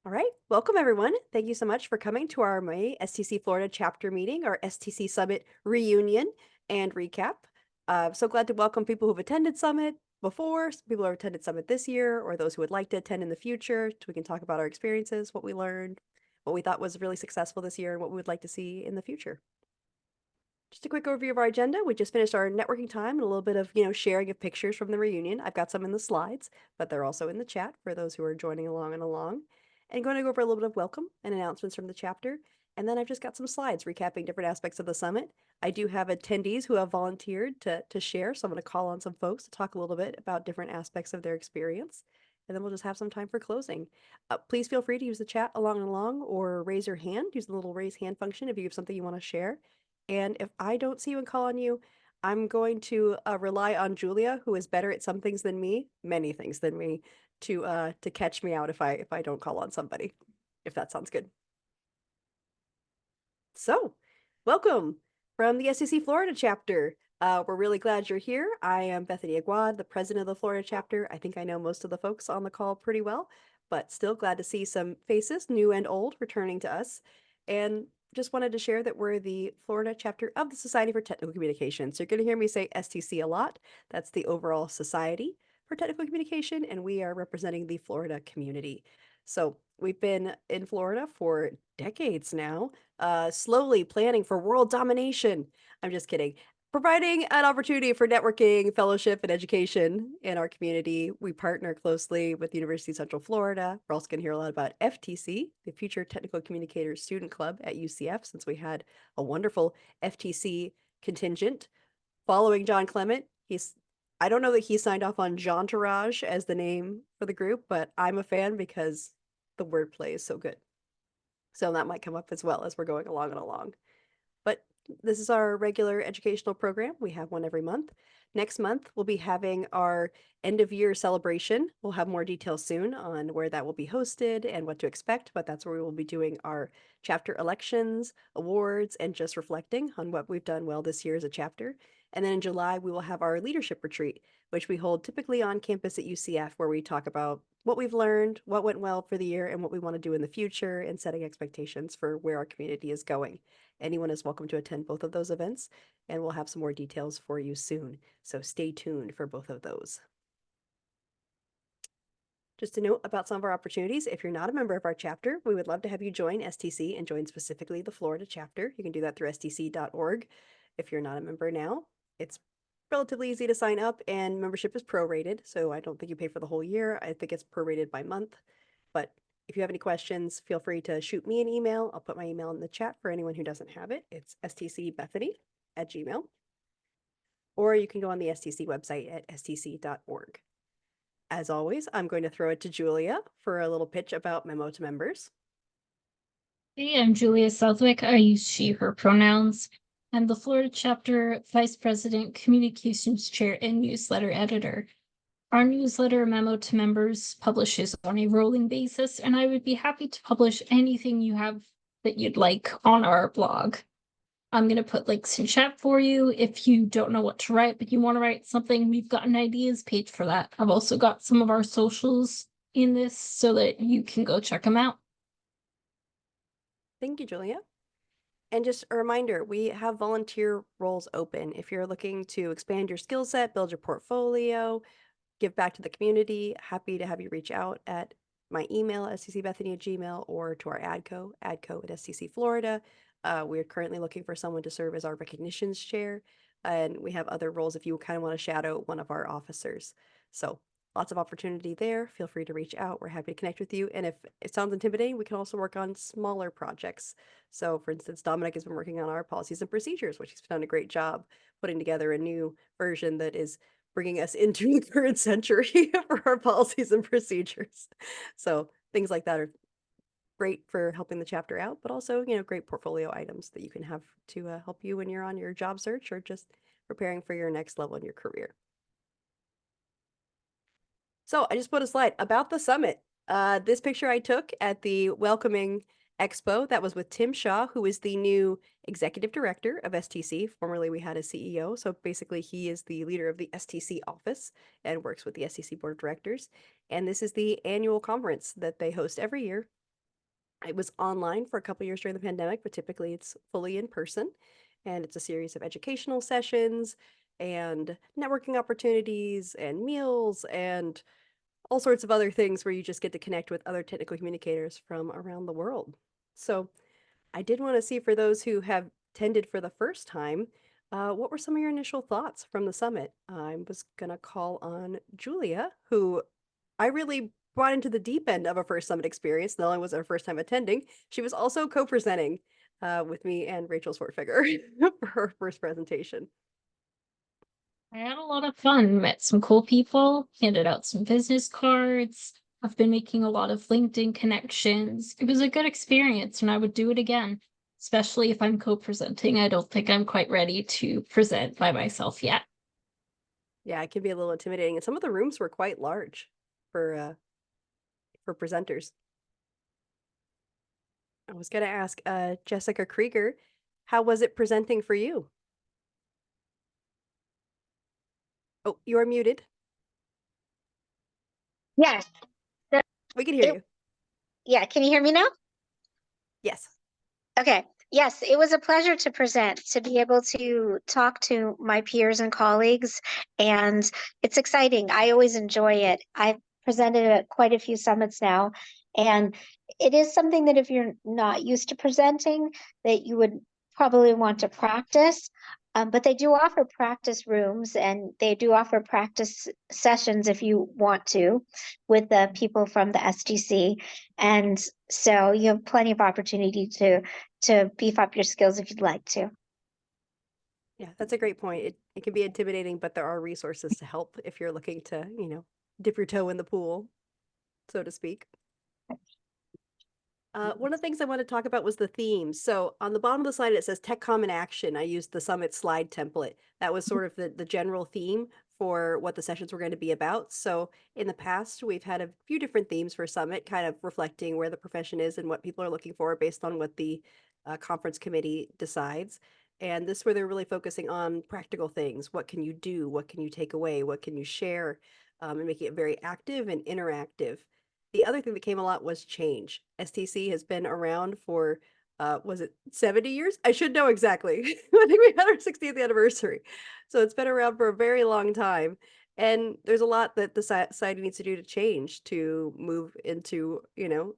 All right, welcome everyone. Thank you so much for coming to our May STC Florida chapter meeting, our STC Summit reunion and recap. So glad to welcome people who've attended Summit before, some people who have attended Summit this year, or those who would like to attend in the future, so we can talk about our experiences, what we learned, what we thought was really successful this year, and what we would like to see in the future. Just a quick overview of our agenda. We just finished our networking time and a little bit of, sharing of pictures from the reunion. I've got some in the slides, but they're also in the chat for those who are joining along. And going to go over a little bit of welcome and announcements from the chapter. And then I've just got some slides recapping different aspects of the summit. I do have attendees who have volunteered to share, so I'm going to call on some folks to talk a little bit about different aspects of their experience. And then we'll just have some time for closing. Please feel free to use the chat along or raise your hand. Use the little raise hand function if you have something you want to share. And if I don't see you and call on you, I'm going to rely on Julia, who is better at some things than me, many things than me, to catch me out if I don't call on somebody, if that sounds good. So, welcome from the STC Florida chapter. We're really glad you're here. I am Bethany Aguad, the president of the Florida chapter. I think I know most of the folks on the call pretty well, but still glad to see some faces, new and old, returning to us. And just wanted to share that we're the Florida chapter of the Society for Technical Communication. So you're going to hear me say STC a lot. That's the overall Society for Technical Communication, and we are representing the Florida community. So we've been in Florida for decades now, slowly planning for world domination. I'm just kidding. Providing an opportunity for networking, fellowship, and education in our community. We partner closely with the University of Central Florida. We're also going to hear a lot about FTC, the Future Technical Communicators Student Club at UCF, since we had a wonderful FTC contingent following John Clement. I don't know that he signed off on Jeantourage as the name for the group, but I'm a fan because the wordplay is so good. So that might come up as well as we're going along. But this is our regular educational program. We have one every month. Next month, we'll be having our end of year celebration. We'll have more details soon on where that will be hosted and what to expect, but that's where we will be doing our chapter elections, awards, and just reflecting on what we've done well this year as a chapter. And then in July, we will have our leadership retreat, which we hold typically on campus at UCF, where we talk about what we've learned, what went well for the year, and what we want to do in the future, and setting expectations for where our community is going. Anyone is welcome to attend both of those events, and we'll have some more details for you soon. So stay tuned for both of those. Just a note about some of our opportunities. If you're not a member of our chapter, we would love to have you join STC and join specifically the Florida chapter. You can do that through stc.org. If you're not a member now, it's relatively easy to sign up, and membership is prorated, so I don't think you pay for the whole year. I think it's prorated by month. But if you have any questions, feel free to shoot me an email. I'll put my email in the chat for anyone who doesn't have it. It's stcbethany@gmail.com. Or you can go on the STC website at stc.org. As always, I'm going to throw it to Julia for a little pitch about Memo to Members. Hey, I'm Julia Southwick. I use she, her pronouns. I'm the Florida Chapter Vice President, Communications Chair, and Newsletter Editor. Our newsletter, Memo to Members, publishes on a rolling basis, and I would be happy to publish anything you have that you'd like on our blog. I'm going to put links in chat for you. If you don't know what to write, but you want to write something, we've got an ideas page for that. I've also got some of our socials in this so that you can go check them out. Thank you, Julia. And just a reminder, we have volunteer roles open. If you're looking to expand your skill set, build your portfolio, give back to the community, happy to have you reach out at my email, stcbethany@gmail, or to our adco at STC Florida. We're currently looking for someone to serve as our recognitions chair, and we have other roles if you kind of want to shadow one of our officers. So lots of opportunity there. Feel free to reach out. We're happy to connect with you. And if it sounds intimidating, we can also work on smaller projects. So for instance, Dominic has been working on our policies and procedures, which he's done a great job putting together a new version that is bringing us into the current century for our policies and procedures. So things like that are great for helping the chapter out, but also, great portfolio items that you can have to help you when you're on your job search or just preparing for your next level in your career. So I just put a slide about the summit. This picture I took at the welcoming expo that was with Tim Shaw, who is the new executive director of STC. Formerly, we had a CEO. So basically, he is the leader of the STC office and works with the STC board of directors. And this is the annual conference that they host every year. It was online for a couple years during the pandemic, but typically it's fully in person. And it's a series of educational sessions and networking opportunities and meals and all sorts of other things where you just get to connect with other technical communicators from around the world. So I did want to see, for those who have attended for the first time, what were some of your initial thoughts from the summit? I was going to call on Julia, who I really brought into the deep end of a first summit experience. Not only was it her first time attending, she was also co-presenting with me and Rachel Swartfigger for her first presentation. I had a lot of fun, met some cool people, handed out some business cards. I've been making a lot of LinkedIn connections. It was a good experience and I would do it again, especially if I'm co-presenting. I don't think I'm quite ready to present by myself yet. Yeah, it can be a little intimidating, and some of the rooms were quite large for presenters. I was going to ask Jessica Krieger, how was it presenting for you? Oh, you are muted. Yes, so We can hear it, you. yeah, can you hear me now? Yes. Okay. Yes, it was a pleasure to present, to be able to talk to my peers and colleagues, and it's exciting. I always enjoy it. I've presented at quite a few summits now, and it is something that if you're not used to presenting, that you would probably want to practice. But they do offer practice rooms and they do offer practice sessions if you want to with the people from the STC. And so you have plenty of opportunity to beef up your skills if you'd like to. Yeah, that's a great point. It can be intimidating, but there are resources to help if you're looking to, dip your toe in the pool, so to speak. One of the things I want to talk about was the themes. So on the bottom of the slide, it says Tech Comm in Action. I used the Summit slide template. That was sort of the general theme for what the sessions were going to be about. So in the past, we've had a few different themes for Summit, kind of reflecting where the profession is and what people are looking for based on what the conference committee decides. And this where they're really focusing on practical things. What can you do? What can you take away? What can you share? And making it very active and interactive. The other thing that came a lot was change. STC has been around for, was it 70 years? I should know exactly. I think we had our 60th anniversary. So it's been around for a very long time. And there's a lot that the society needs to do to change to move into, into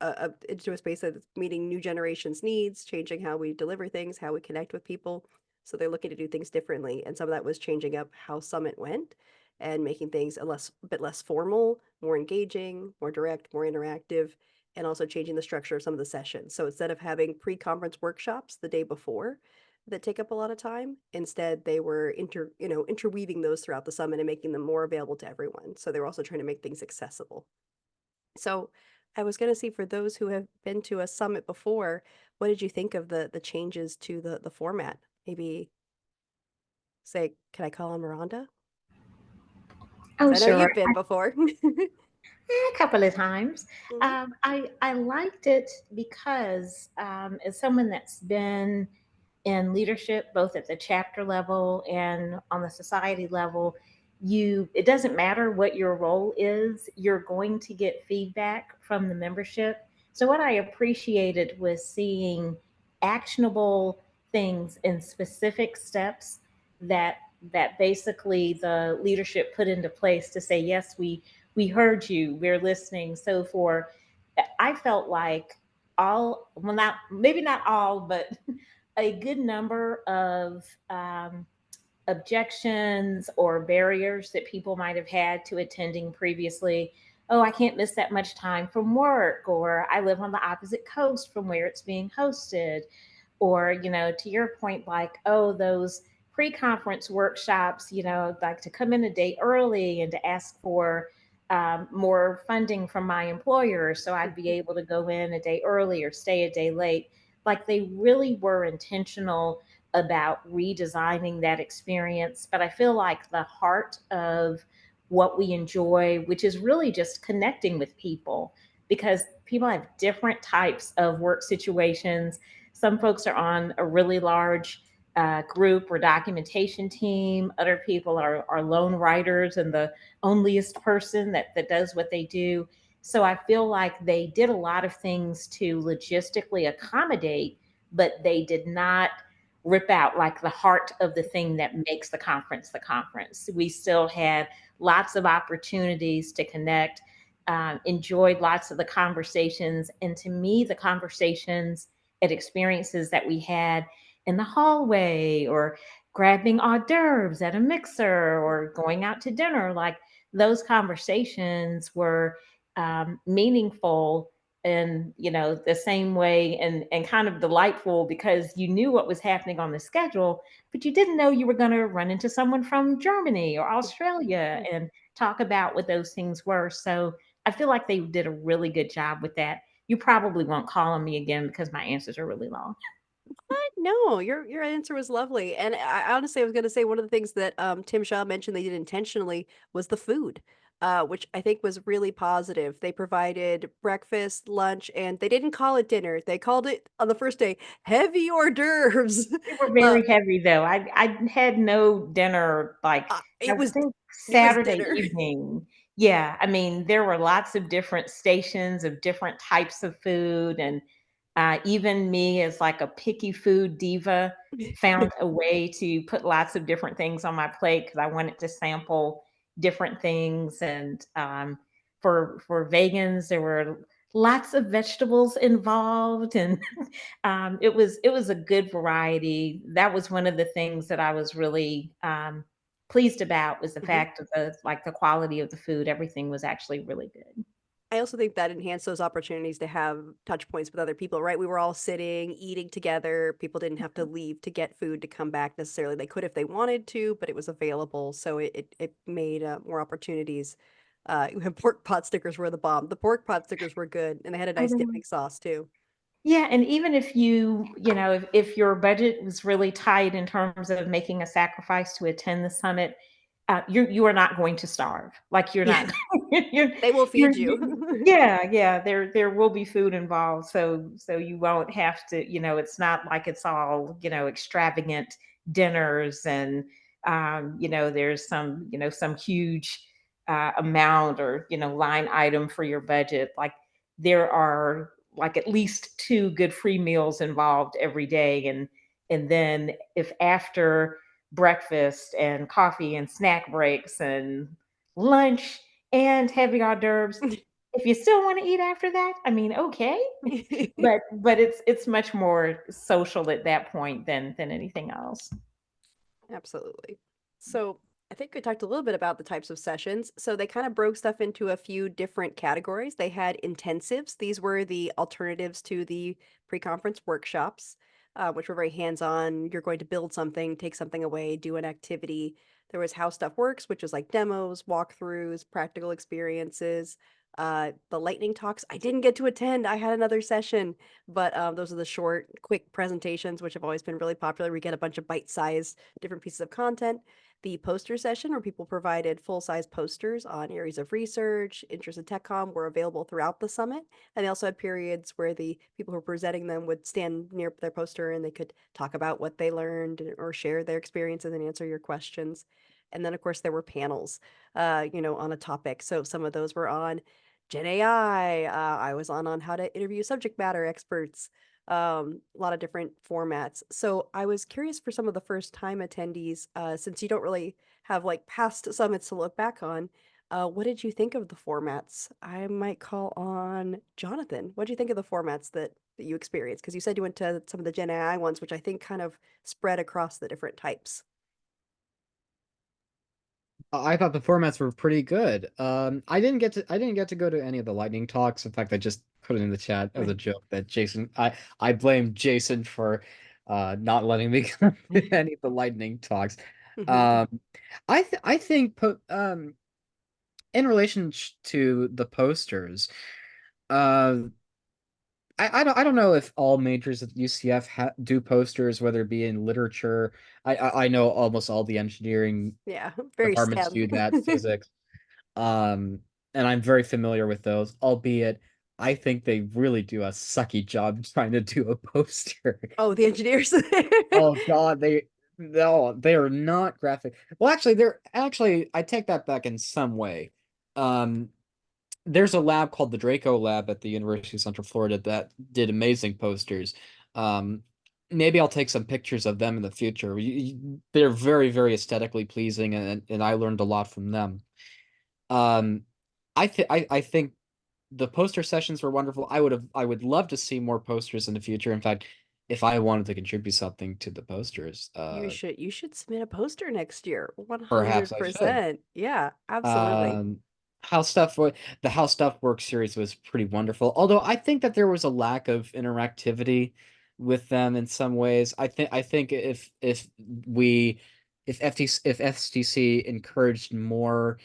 a space that's meeting new generations' needs, changing how we deliver things, how we connect with people. So they're looking to do things differently, and some of that was changing up how Summit went and making things a bit less formal, more engaging, more direct, more interactive, and also changing the structure of some of the sessions. So instead of having pre-conference workshops the day before that take up a lot of time, instead they were interweaving those throughout the summit and making them more available to everyone. So they were also trying to make things accessible. So I was going to see, for those who have been to a summit before, what did you think of the changes to the format? Maybe say, can I call on Miranda? Oh, I know sure. you've been before. A couple of times. Mhm. I liked it because as someone that's been in leadership, both at the chapter level and on the society level, it doesn't matter what your role is, you're going to get feedback from the membership. So what I appreciated was seeing actionable things and specific steps that basically the leadership put into place to say, yes, we heard you, we're listening. So I felt like well, not maybe not all, but a good number of objections or barriers that people might have had to attending previously. Oh, I can't miss that much time from work, or I live on the opposite coast from where it's being hosted, or to your point, like, oh, those pre-conference workshops, like to come in a day early and to ask for more funding from my employer so I'd be able to go in a day early or stay a day late. Like, they really were intentional about redesigning that experience. But I feel like the heart of what we enjoy, which is really just connecting with people, because people have different types of work situations. Some folks are on a really large group or documentation team. Other people are lone writers and the onlyest person that does what they do. So I feel like they did a lot of things to logistically accommodate, but they did not rip out like the heart of the thing that makes the conference the conference. We still had lots of opportunities to connect, enjoyed lots of the conversations. And to me, the conversations and experiences that we had in the hallway or grabbing hors d'oeuvres at a mixer or going out to dinner, like those conversations were meaningful in the same way, and kind of delightful because you knew what was happening on the schedule, but you didn't know you were going to run into someone from Germany or Australia and talk about what those things were. So I feel like they did a really good job with that. You probably won't call on me again because my answers are really long. What? No, your answer was lovely. And I honestly I was gonna say one of the things that Tim Shaw mentioned they did intentionally was the food, which I think was really positive. They provided breakfast, lunch, and they didn't call it dinner. They called it on the first day heavy hors d'oeuvres. They were uh, very heavy though. I had no dinner, like I it was think it was Saturday dinner. evening. Yeah, I mean there were lots of different stations of different types of food, and even me as like a picky food diva found a way to put lots of different things on my plate because I wanted to sample different things. And for vegans, there were lots of vegetables involved, and it was a good variety. That was one of the things that I was really pleased about, was the Mhm. fact of the quality of the food. Everything was actually really good. I also think that enhanced those opportunities to have touch points with other people, right? We were all sitting, eating together. People didn't have to leave to get food to come back necessarily. They could if they wanted to, but it was available. So it made more opportunities. Pork pot stickers were the bomb. The pork pot stickers were good, and they had a Oh, nice dipping sauce too. yeah, and even if if your budget was really tight in terms of making a sacrifice to attend the summit, you are not going to starve. Like you're Yeah, not, you're, they will feed you you. yeah, there will be food involved, so you won't have to. It's not like it's all extravagant dinners, and there's some huge amount or line item for your budget. Like there are like at least two good free meals involved every day, and then if after breakfast and coffee and snack breaks and lunch and heavy hors d'oeuvres, if you still want to eat after that, I mean, okay, but it's much more social at that point than anything else. Absolutely. So I think we talked a little bit about the types of sessions. So they kind of broke stuff into a few different categories. They had intensives. These were the alternatives to the pre-conference workshops, which were very hands-on. You're going to build something, take something away, do an activity. There was How Stuff Works, which was like demos, walkthroughs, practical experiences. The lightning talks, I didn't get to attend. I had another session, but those are the short, quick presentations, which have always been really popular. We get a bunch of bite-sized different pieces of content. The poster session, where people provided full-size posters on areas of research, interest in TechCom, were available throughout the summit. And they also had periods where the people who were presenting them would stand near their poster and they could talk about what they learned or share their experiences and answer your questions. And then, of course, there were panels, on a topic. So some of those were on Gen AI. I was on how to interview subject matter experts, a lot of different formats. So I was curious for some of the first time attendees, since you don't really have like past summits to look back on. What did you think of the formats? I might call on Jonathan. What did you think of the formats that you experienced? Because you said you went to some of the Gen AI ones, which I think kind of spread across the different types. I thought the formats were pretty good. I didn't get to go to any of the lightning talks. In fact, I just put it in the chat as a Right. joke that I blame Jason for not letting me come to any of the lightning talks. Hmm. Um I think in relation to the posters, uh I don't know if all majors at UCF do posters, whether it be in literature. I know almost all the engineering Yeah, very departments STEM. do that, physics. Um, and I'm very familiar with those, albeit I think they really do a sucky job trying to do a poster. Oh, the engineers. Oh God, they are not graphic. Well, actually, they're actually I take that back in some way. Um, there's a lab called the Draco Lab at the University of Central Florida that did amazing posters. Um, Maybe I'll take some pictures of them in the future. They're very, very aesthetically pleasing, and I learned a lot from them. Um, I think the poster sessions were wonderful. I would love to see more posters in the future. In fact, if I wanted to contribute something to the posters, You should submit a poster next year. perhaps I should. 100%. Yeah, absolutely. Um, how stuff wo- the How Stuff Works series was pretty wonderful. Although I think that there was a lack of interactivity with them in some ways. I think we if STC encouraged more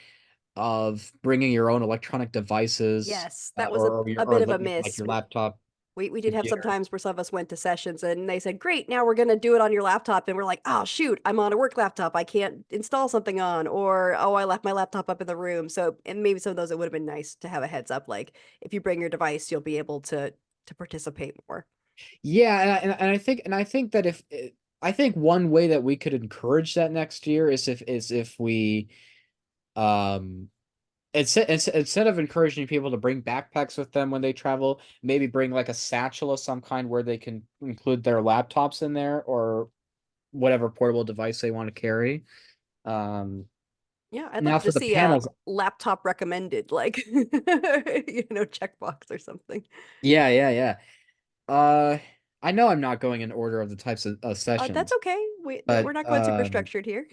of bringing your own electronic devices, Yes, that was a or bit of a like miss. your laptop We did have some computer. times where some of us went to sessions and they said, "Great, now we're gonna do it on your laptop," and we're like, "Oh shoot, I'm on a work laptop. I can't install something on," or "Oh, I left my laptop up in the room." So, and maybe some of those it would have been nice to have a heads up, like if you bring your device, you'll be able to participate more. Yeah, and I think that if I think one way that we could encourage that next year is if we um instead of encouraging people to bring backpacks with them when they travel, maybe bring like a satchel of some kind where they can include their laptops in there or whatever portable device they want to carry. Um, Yeah, I'd Now love to for the see a panels, laptop recommended, like checkbox or something. yeah. Uh, I know I'm not going in order of the types of That's sessions, okay. We're but not going super structured here.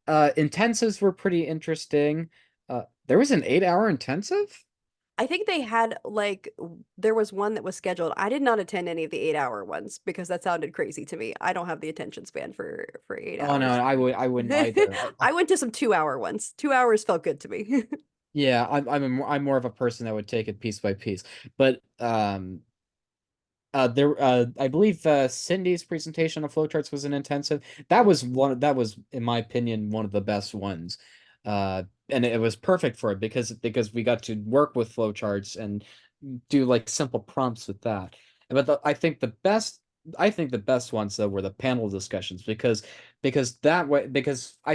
intensives were pretty interesting. There was an 8-hour intensive? I think they had like there was one that was scheduled. I did not attend any of the 8 hour ones because that sounded crazy to me. I don't have the attention span for eight Oh no, hours. I wouldn't either. I went to some 2 hour ones. 2 hours felt good to me. Yeah, I'm more of a person that would take it piece by piece. But there I believe Cindy's presentation of flowcharts was an intensive. That was in my opinion one of the best ones. And it was perfect for it because we got to work with flowcharts and do like simple prompts with that. But I think the best ones though were the panel discussions because I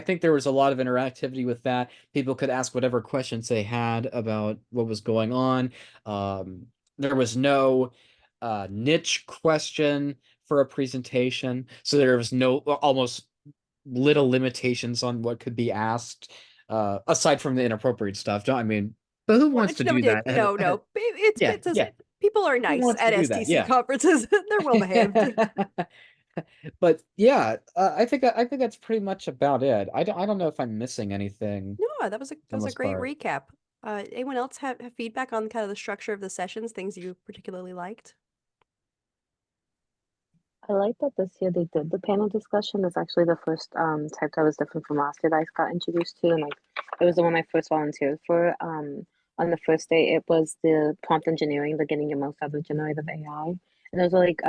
think there was a lot of interactivity with that. People could ask whatever questions they had about what was going on. There was no niche question for a presentation. So there was no almost little limitations on what could be asked, aside from the inappropriate stuff. Don't I mean, but who wants Which to no, do that? no, no. Yeah, It's yeah. people are Who nice wants to at do that? STC Yeah. conferences. They're well behaved. But yeah, I think that's pretty much about it. I don't know if I'm missing anything No, for that the was a most great part. recap. Anyone else have feedback on kind of the structure of the sessions, things you particularly liked? I like that this year they did the panel discussion. It's actually the first type that was different from last year that I got introduced to, and like it was the one I first volunteered for. On the first day, it was the prompt engineering, the getting your most out of generative AI, and it was like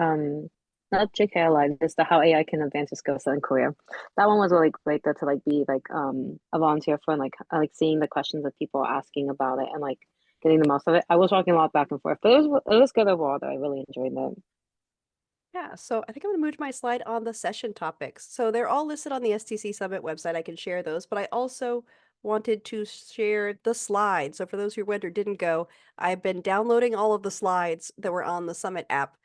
not JK Live, just the how AI can advance your skill set and career. That one was really good to like be like a volunteer for and like seeing the questions that people are asking about it and like getting the most of it. I was walking a lot back and forth, but it was good overall. Though I really enjoyed it. Yeah, so I think I'm going to move to my slide on the session topics. So they're all listed on the STC Summit website. I can share those, but I also wanted to share the slides. So for those who went or didn't go, I've been downloading all of the slides that were on the Summit app.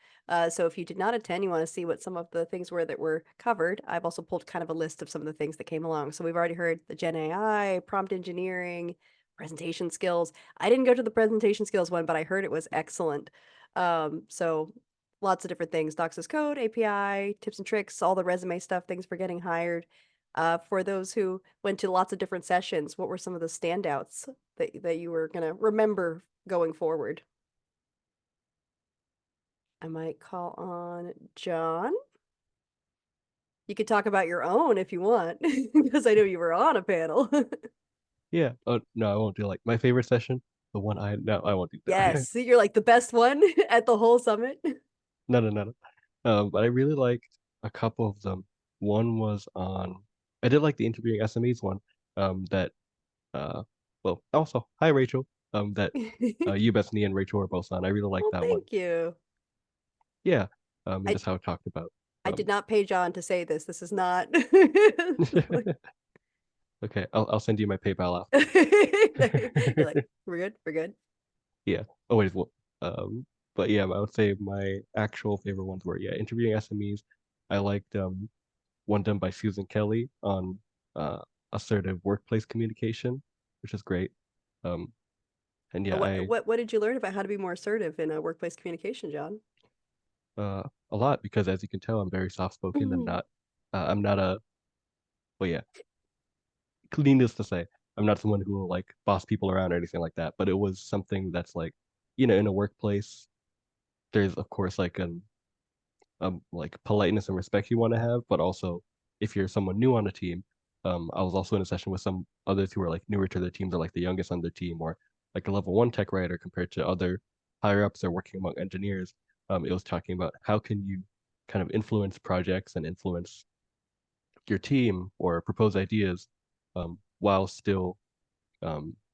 So if you did not attend, you want to see what some of the things were that were covered, I've also pulled kind of a list of some of the things that came along. So we've already heard the Gen AI, prompt engineering, presentation skills. I didn't go to the presentation skills one, but I heard it was excellent. So lots of different things, docs as code, API, tips and tricks, all the resume stuff, things for getting hired. For those who went to lots of different sessions, what were some of the standouts that you were gonna remember going forward? I might call on John. You could talk about your own if you want, because I know you were on a panel. Yeah. Oh no, I won't do like my favorite session. The one I no, I won't do that. Yes, you're like the best one at the whole summit. No. But I really liked a couple of them. One was on. I did like the interviewing SMEs one. That well, also hi Rachel. That you, Bethany, and Rachel were both on. I really liked Well, that one. thank you. Yeah. And I just how it talked about. I did not pay John to say this. This is not. Okay, I'll send you my PayPal You're like, after. we're good. We're good. Yeah. Oh wait, well, but yeah, I would say my actual favorite ones were interviewing SMEs. I liked one done by Susan Kelly on uh assertive workplace communication, which is great. Um, and yeah, What did you learn about how to be more assertive in a workplace communication, John? a lot because as you can tell, I'm very soft-spoken. I'm not a well, yeah, needless to say, I'm not someone who will like boss people around or anything like that. But it was something that's like, in a workplace, there's of course like politeness and respect you want to have, but also if you're someone new on a team, I was also in a session with some others who were like newer to their teams or like the youngest on their team or like a level one tech writer compared to other higher ups that are working among engineers. It was talking about how can you kind of influence projects and influence your team or propose ideas while still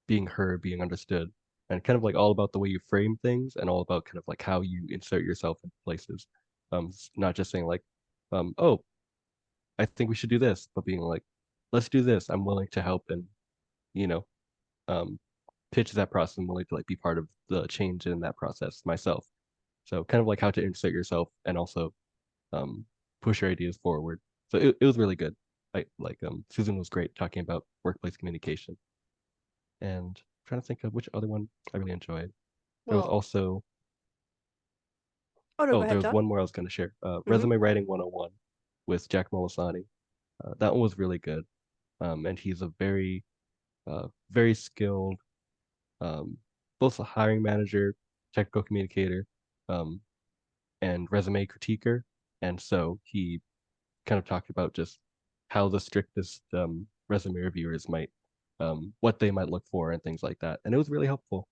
being heard, being understood, and kind of like all about the way you frame things and all about kind of like how you insert yourself in places. Not just saying like, oh, I think we should do this, but being like, let's do this. I'm willing to help and, you know, um, pitch that process. I'm willing to like be part of the change in that process myself. So kind of like how to insert yourself and also um, push your ideas forward. So it was really good. Susan was great talking about workplace communication. And I'm trying to think of which other one I really enjoyed. There was Well, also oh no, go there ahead, was John. one more I was going to share. Hmm. Resume Writing 101 with Jack Molisani. That one was really good. And he's a very skilled, both a hiring manager, technical communicator, um, and resume critiquer. And so he kind of talked about just how the strictest resume reviewers might, what they might look for and things like that. And it was really helpful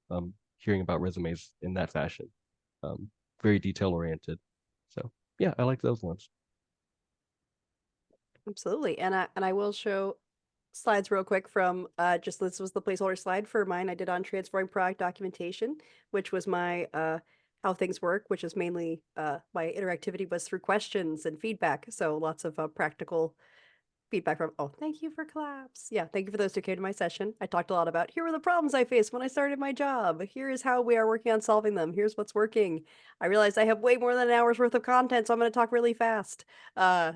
hearing about resumes in that fashion. Um, very detail oriented. So yeah, I like those ones. Absolutely. And I will show slides real quick from just this was the placeholder slide for mine I did on transforming product documentation, which was my how things work, which is mainly my interactivity was through questions and feedback. So lots of practical feedback from, oh, thank you for claps. Yeah, thank you for those who came to my session. I talked a lot about here were the problems I faced when I started my job. Here is how we are working on solving them. Here's what's working. I realized I have way more than an hour's worth of content, so I'm going to talk really fast. But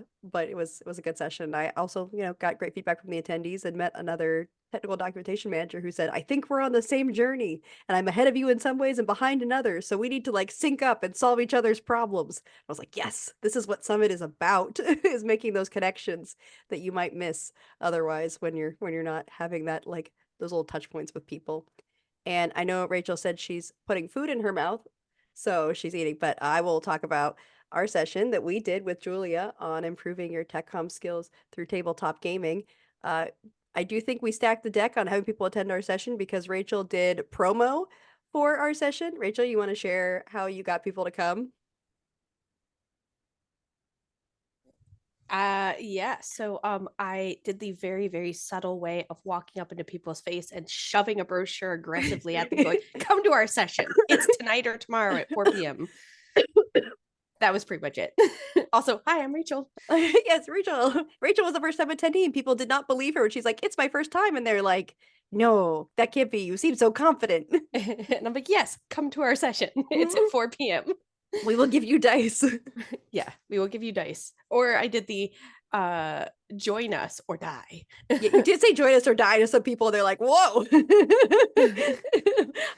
it was a good session. I also, got great feedback from the attendees and met another technical documentation manager who said, I think we're on the same journey and I'm ahead of you in some ways and behind in others. So we need to like sync up and solve each other's problems. I was like, yes, this is what Summit is about, is making those connections that you might miss otherwise when you're not having that like those little touch points with people. And I know Rachel said she's putting food in her mouth, so she's eating, but I will talk about our session that we did with Julia on improving your tech comm skills through tabletop gaming. Uh, I do think we stacked the deck on having people attend our session because Rachel did promo for our session. Rachel, you want to share how you got people to come? Yeah. So I did the very, very subtle way of walking up into people's face and shoving a brochure aggressively at them, going, come to our session. It's tonight or tomorrow at 4 p.m. That was pretty much it. Also, hi, I'm Rachel. Yes, Rachel. Rachel was the first time attendee, and people did not believe her. And she's like, "It's my first time," and they're like, "No, that can't be. You seem so confident." And I'm like, yes, come to our session. It's at 4 p.m. We will give you dice. Yeah, we will give you dice. Or I did the join us or die. Yeah, you did say join us or die to some people. They're like, "Whoa."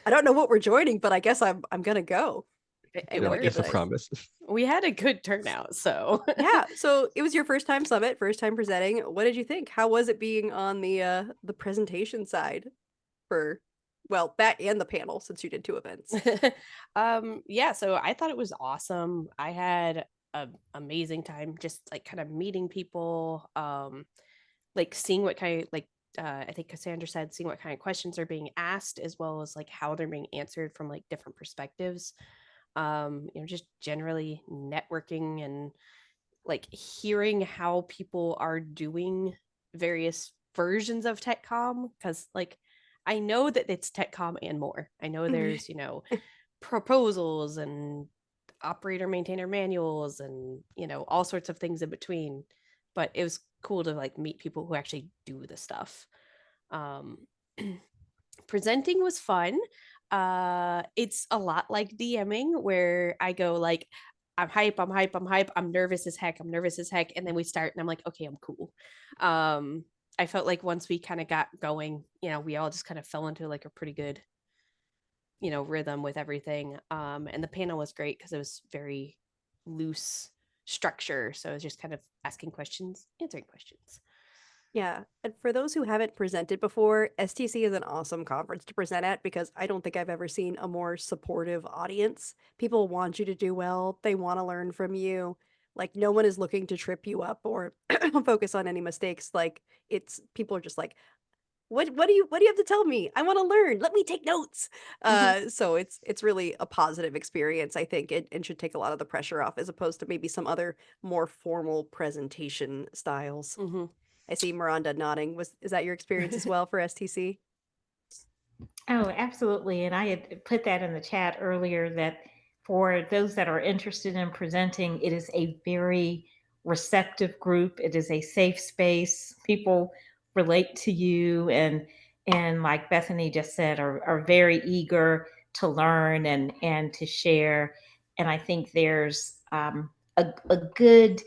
I don't know what we're joining, but I guess I'm gonna go. I It know what you It's a say. promise. We had a good turnout, so Yeah, so it was your first time summit, first time presenting. What did you think? How was it being on the presentation side for, well, that and the panel since you did two events? yeah, so I thought it was awesome. I had an amazing time just like kind of meeting people, like seeing what kind of like I think Cassandra said, seeing what kind of questions are being asked as well as like how they're being answered from like different perspectives. Just generally networking and like hearing how people are doing various versions of TechCom, because like I know that it's TechCom and more. I know there's, proposals and operator maintainer manuals and, all sorts of things in between. But it was cool to like meet people who actually do the stuff. Um, Presenting was fun. It's a lot like DMing where I go like, I'm hype, I'm hype, I'm hype, I'm nervous as heck, I'm nervous as heck, and then we start and I'm like, okay, I'm cool. I felt like once we kind of got going, we all just kind of fell into like a pretty good, rhythm with everything. And the panel was great because it was very loose structure. So I was just kind of asking questions, answering questions. Yeah, and for those who haven't presented before, STC is an awesome conference to present at because I don't think I've ever seen a more supportive audience. People want you to do well, they want to learn from you. Like no one is looking to trip you up or focus on any mistakes. Like it's people are just like, what do you have to tell me? I want to learn. Let me take notes. So it's really a positive experience, I think, and should take a lot of the pressure off as opposed to maybe some other more formal presentation styles. Mm-hmm. I see Miranda nodding. Is that your experience as well for STC? Oh, absolutely. And I had put that in the chat earlier that for those that are interested in presenting, it is a very receptive group. It is a safe space. People relate to you and like Bethany just said, are very eager to learn and to share. And I think there's a good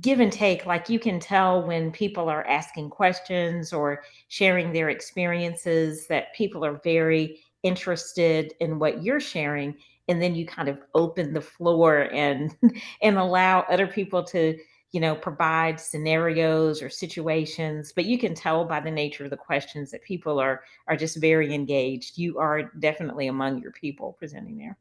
give and take. Like you can tell when people are asking questions or sharing their experiences that people are very interested in what you're sharing, and then you kind of open the floor and and allow other people to provide scenarios or situations. But you can tell by the nature of the questions that people are just very engaged. You are definitely among your people presenting there.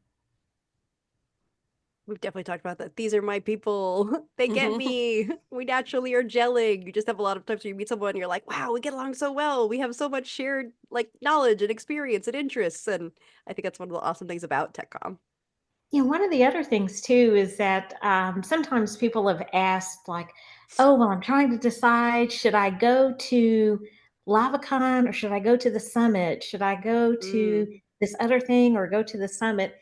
We've definitely talked about that. These are my people. They get me. We naturally are gelling. You just have a lot of times where you meet someone and you're like, wow, we get along so well. We have so much shared like knowledge and experience and interests. And I think that's one of the awesome things about TechCom. One of the other things too is that sometimes people have asked, like, oh, well, I'm trying to decide, should I go to LavaCon or should I go to the summit? Should I go to this other thing or go to the summit?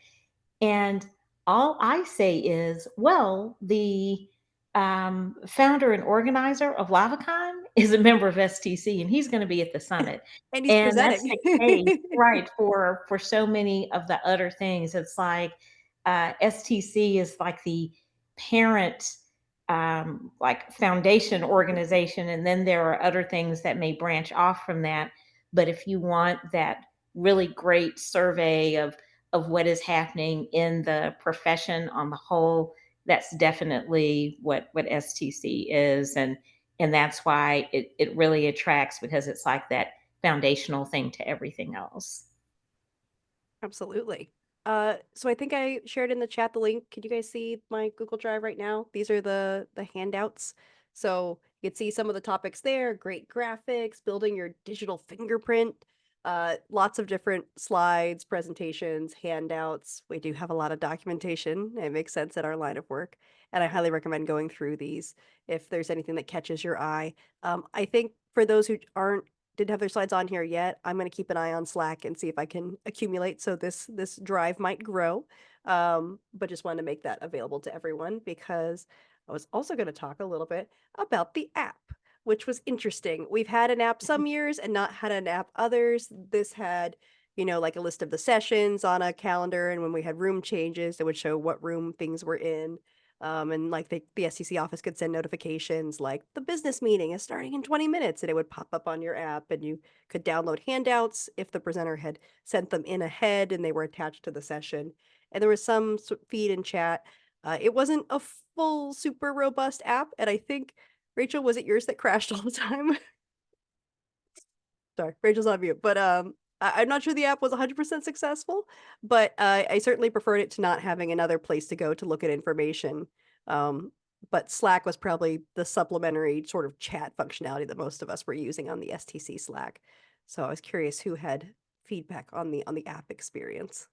And all I say is, well, the founder and organizer of LavaCon is a member of STC, and he's going to be at the summit. And he's And that's presenting. the case, right, for so many of the other things. It's like STC is like the parent, like foundation organization, and then there are other things that may branch off from that. But if you want that really great survey of what is happening in the profession on the whole, that's definitely what STC is, and that's why it really attracts, because it's like that foundational thing to everything else. Absolutely. So I think I shared in the chat the link. Can you guys see my Google Drive right now? These are the handouts. So you can see some of the topics there, great graphics, building your digital fingerprint, lots of different slides, presentations, handouts. We do have a lot of documentation. It makes sense in our line of work. And I highly recommend going through these if there's anything that catches your eye. I think for those who didn't have their slides on here yet, I'm going to keep an eye on Slack and see if I can accumulate. So this drive might grow, but just wanted to make that available to everyone because I was also going to talk a little bit about the app, which was interesting. We've had an app some years and not had an app others. This had, like a list of the sessions on a calendar, and when we had room changes, it would show what room things were in. And like the SCC office could send notifications like the business meeting is starting in 20 minutes, and it would pop up on your app, and you could download handouts if the presenter had sent them in ahead and they were attached to the session. And there was some feed and chat. It wasn't a full super robust app, and I think Rachel, was it yours that crashed all the time? Sorry, Rachel's on mute. But I'm not sure the app was 100% successful, but I certainly preferred it to not having another place to go to look at information. But Slack was probably the supplementary sort of chat functionality that most of us were using on the STC Slack. So I was curious who had feedback on the app experience.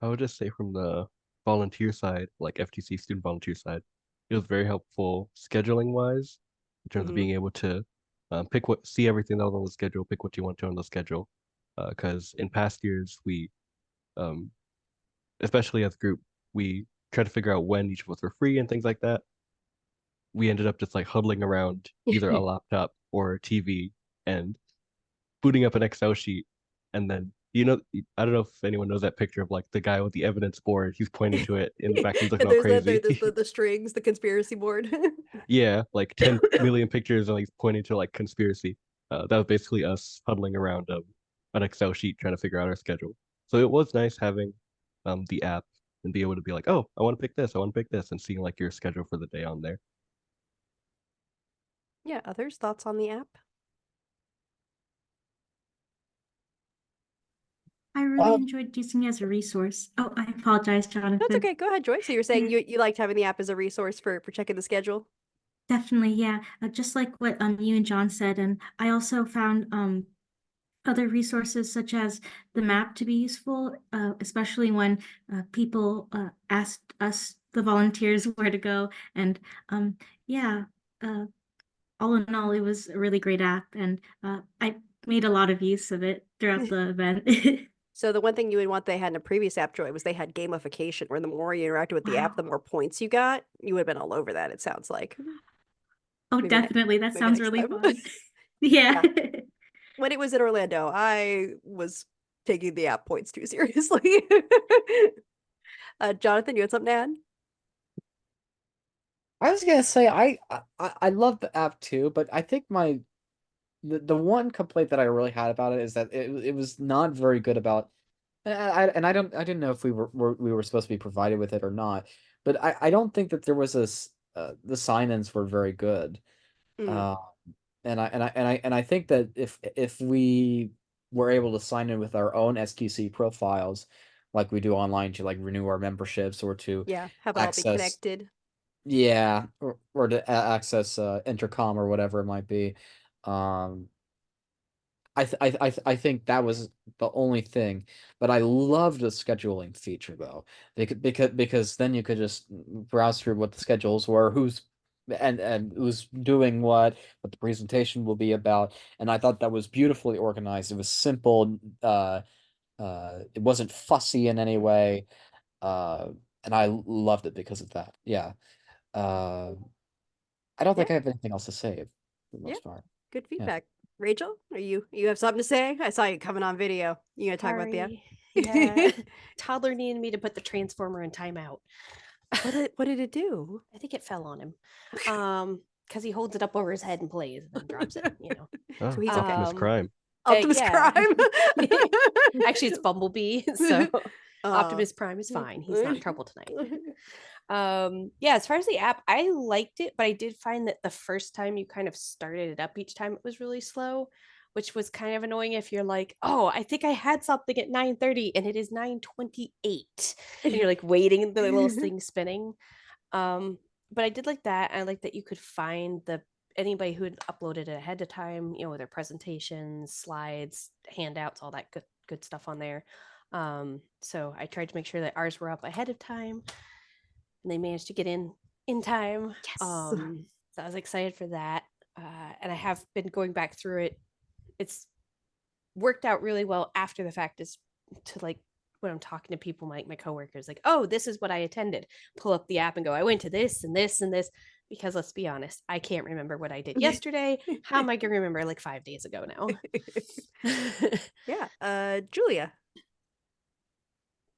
I would just say from the volunteer side, like FTC student volunteer side, it was very helpful scheduling wise in terms of Mhm. being able to see everything that was on the schedule, pick what you want to on the schedule. Because in past years, um, especially as a group, we tried to figure out when each of us were free and things like that. We ended up just like huddling around either a laptop or a TV, and booting up an Excel sheet, and then I don't know if anyone knows that picture of like the guy with the evidence board. He's pointing to it in the back. He's looking And all there's crazy. the strings, the conspiracy board. Yeah, like 10 million pictures and he's pointing to like conspiracy. That was basically us huddling around an Excel sheet trying to figure out our schedule. So it was nice having the app and be able to be like, oh, I want to pick this, I want to pick this, and seeing like your schedule for the day on there. Yeah, others thoughts on the app? I really Um, enjoyed using it as a resource. Oh, I apologize, That's Jonathan. okay. Go ahead, Joy. So you're saying Yeah. you liked having the app as a resource for checking the schedule? Definitely, yeah. Just like what you and John said, and I also found other resources such as the map to be useful, especially when people asked us, the volunteers, where to go. And yeah, uh, all in all, it was a really great app, and I made a lot of use of it throughout the event. So the one thing you would want they had in a previous app, Joy, was they had gamification, where the more you interacted with the app, the Wow. more points you got. You would have been all over that, it sounds like. Oh, Maybe definitely. That maybe sounds next really time. fun. Yeah. When it was in Orlando, I was taking the app points too seriously. Jonathan, you had something to add? I was gonna say I love the app too, but I think the one complaint that I really had about it is that it was not very good about, I didn't know if we were supposed to be provided with it or not, but I don't think that there was the sign-ins were very good. Mm, Uh, and I think that if we were able to sign in with our own STC profiles, like we do online to like renew our memberships or to yeah, have it all be access, connected. yeah, or to access intercom or whatever it might be, um, I think that was the only thing, but I loved the scheduling feature though, because then you could just browse through what the schedules were, and who's doing what the presentation will be about, and I thought that was beautifully organized. It was simple, it wasn't fussy in any way, uh, and I loved it because of that. Yeah, uh, I don't Yeah, think I have anything else to say for the yeah, most part. good Yeah. feedback. Rachel, you have something to say? I saw you coming on video. You gonna talk about the app? Sorry. Yeah. Toddler needed me to put the transformer in timeout. What did it do? I think it fell on him. Because he holds it up over his head and plays and then drops it, you know. Oh, So he's okay. Optimus Prime. Optimus Yeah. Prime. Actually, it's Bumblebee, so Uh, Optimus Prime is fine. He's not in trouble tonight. Yeah, as far as the app, I liked it, but I did find that the first time you kind of started it up, each time it was really slow, which was kind of annoying if you're like, oh, I think I had something at 9:30 and it is 9:28, and you're like waiting, the little thing spinning. But I did like that. I like that you could find anybody who had uploaded it ahead of time, you know, their presentations, slides, handouts, all that good stuff on there. So I tried to make sure that ours were up ahead of time, and they managed to get in time. Yes. So I was excited for that. And I have been going back through it. It's worked out really well after the fact, is to like when I'm talking to people, my coworkers, like, oh, this is what I attended. Pull up the app and go, I went to this and this and this. Because let's be honest, I can't remember what I did yesterday. How am I going to remember like 5 days ago now? Yeah. Julia.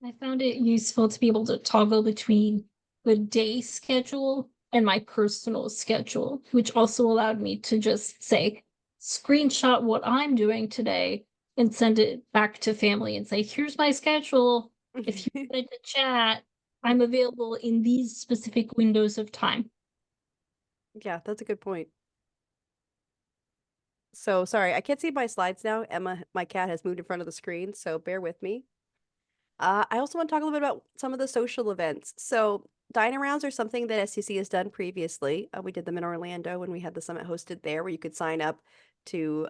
I found it useful to be able to toggle between the day schedule and my personal schedule, which also allowed me to just say, screenshot what I'm doing today and send it back to family and say, here's my schedule. If you wanted to chat, I'm available in these specific windows of time. Yeah, that's a good point. So sorry, I can't see my slides now. Emma, my cat, has moved in front of the screen, so bear with me. I also want to talk a little bit about some of the social events. So dine-arounds are something that STC has done previously. We did them in Orlando when we had the summit hosted there, where you could sign up to,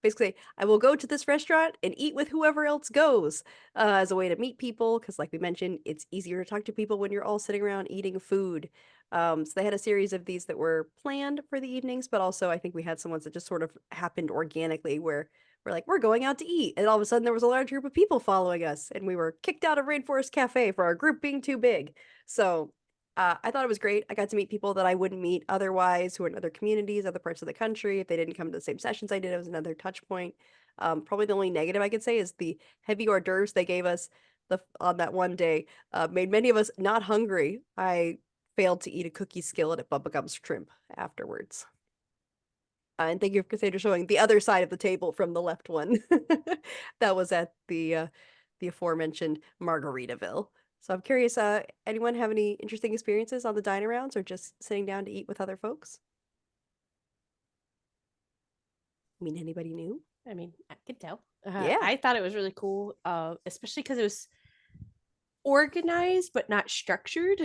basically, I will go to this restaurant and eat with whoever else goes, as a way to meet people. Because like we mentioned, it's easier to talk to people when you're all sitting around eating food. So they had a series of these that were planned for the evenings, but also I think we had some ones that just sort of happened organically, where we're like, we're going out to eat. And all of a sudden there was a large group of people following us, and we were kicked out of Rainforest Cafe for our group being too big. So I thought it was great. I got to meet people that I wouldn't meet otherwise, who are in other communities, other parts of the country. If they didn't come to the same sessions I did, it was another touch point. Probably the only negative I could say is the heavy hors d'oeuvres they gave us on that one day made many of us not hungry. I failed to eat a cookie skillet at Bubba Gump's Shrimp afterwards. And thank you for showing the other side of the table from the left one. That was at the aforementioned Margaritaville. So I'm curious, anyone have any interesting experiences on the dine arounds or just sitting down to eat with other folks? I mean, anybody new? I mean, I could tell. Yeah. I thought it was really cool, especially because it was organized but not structured.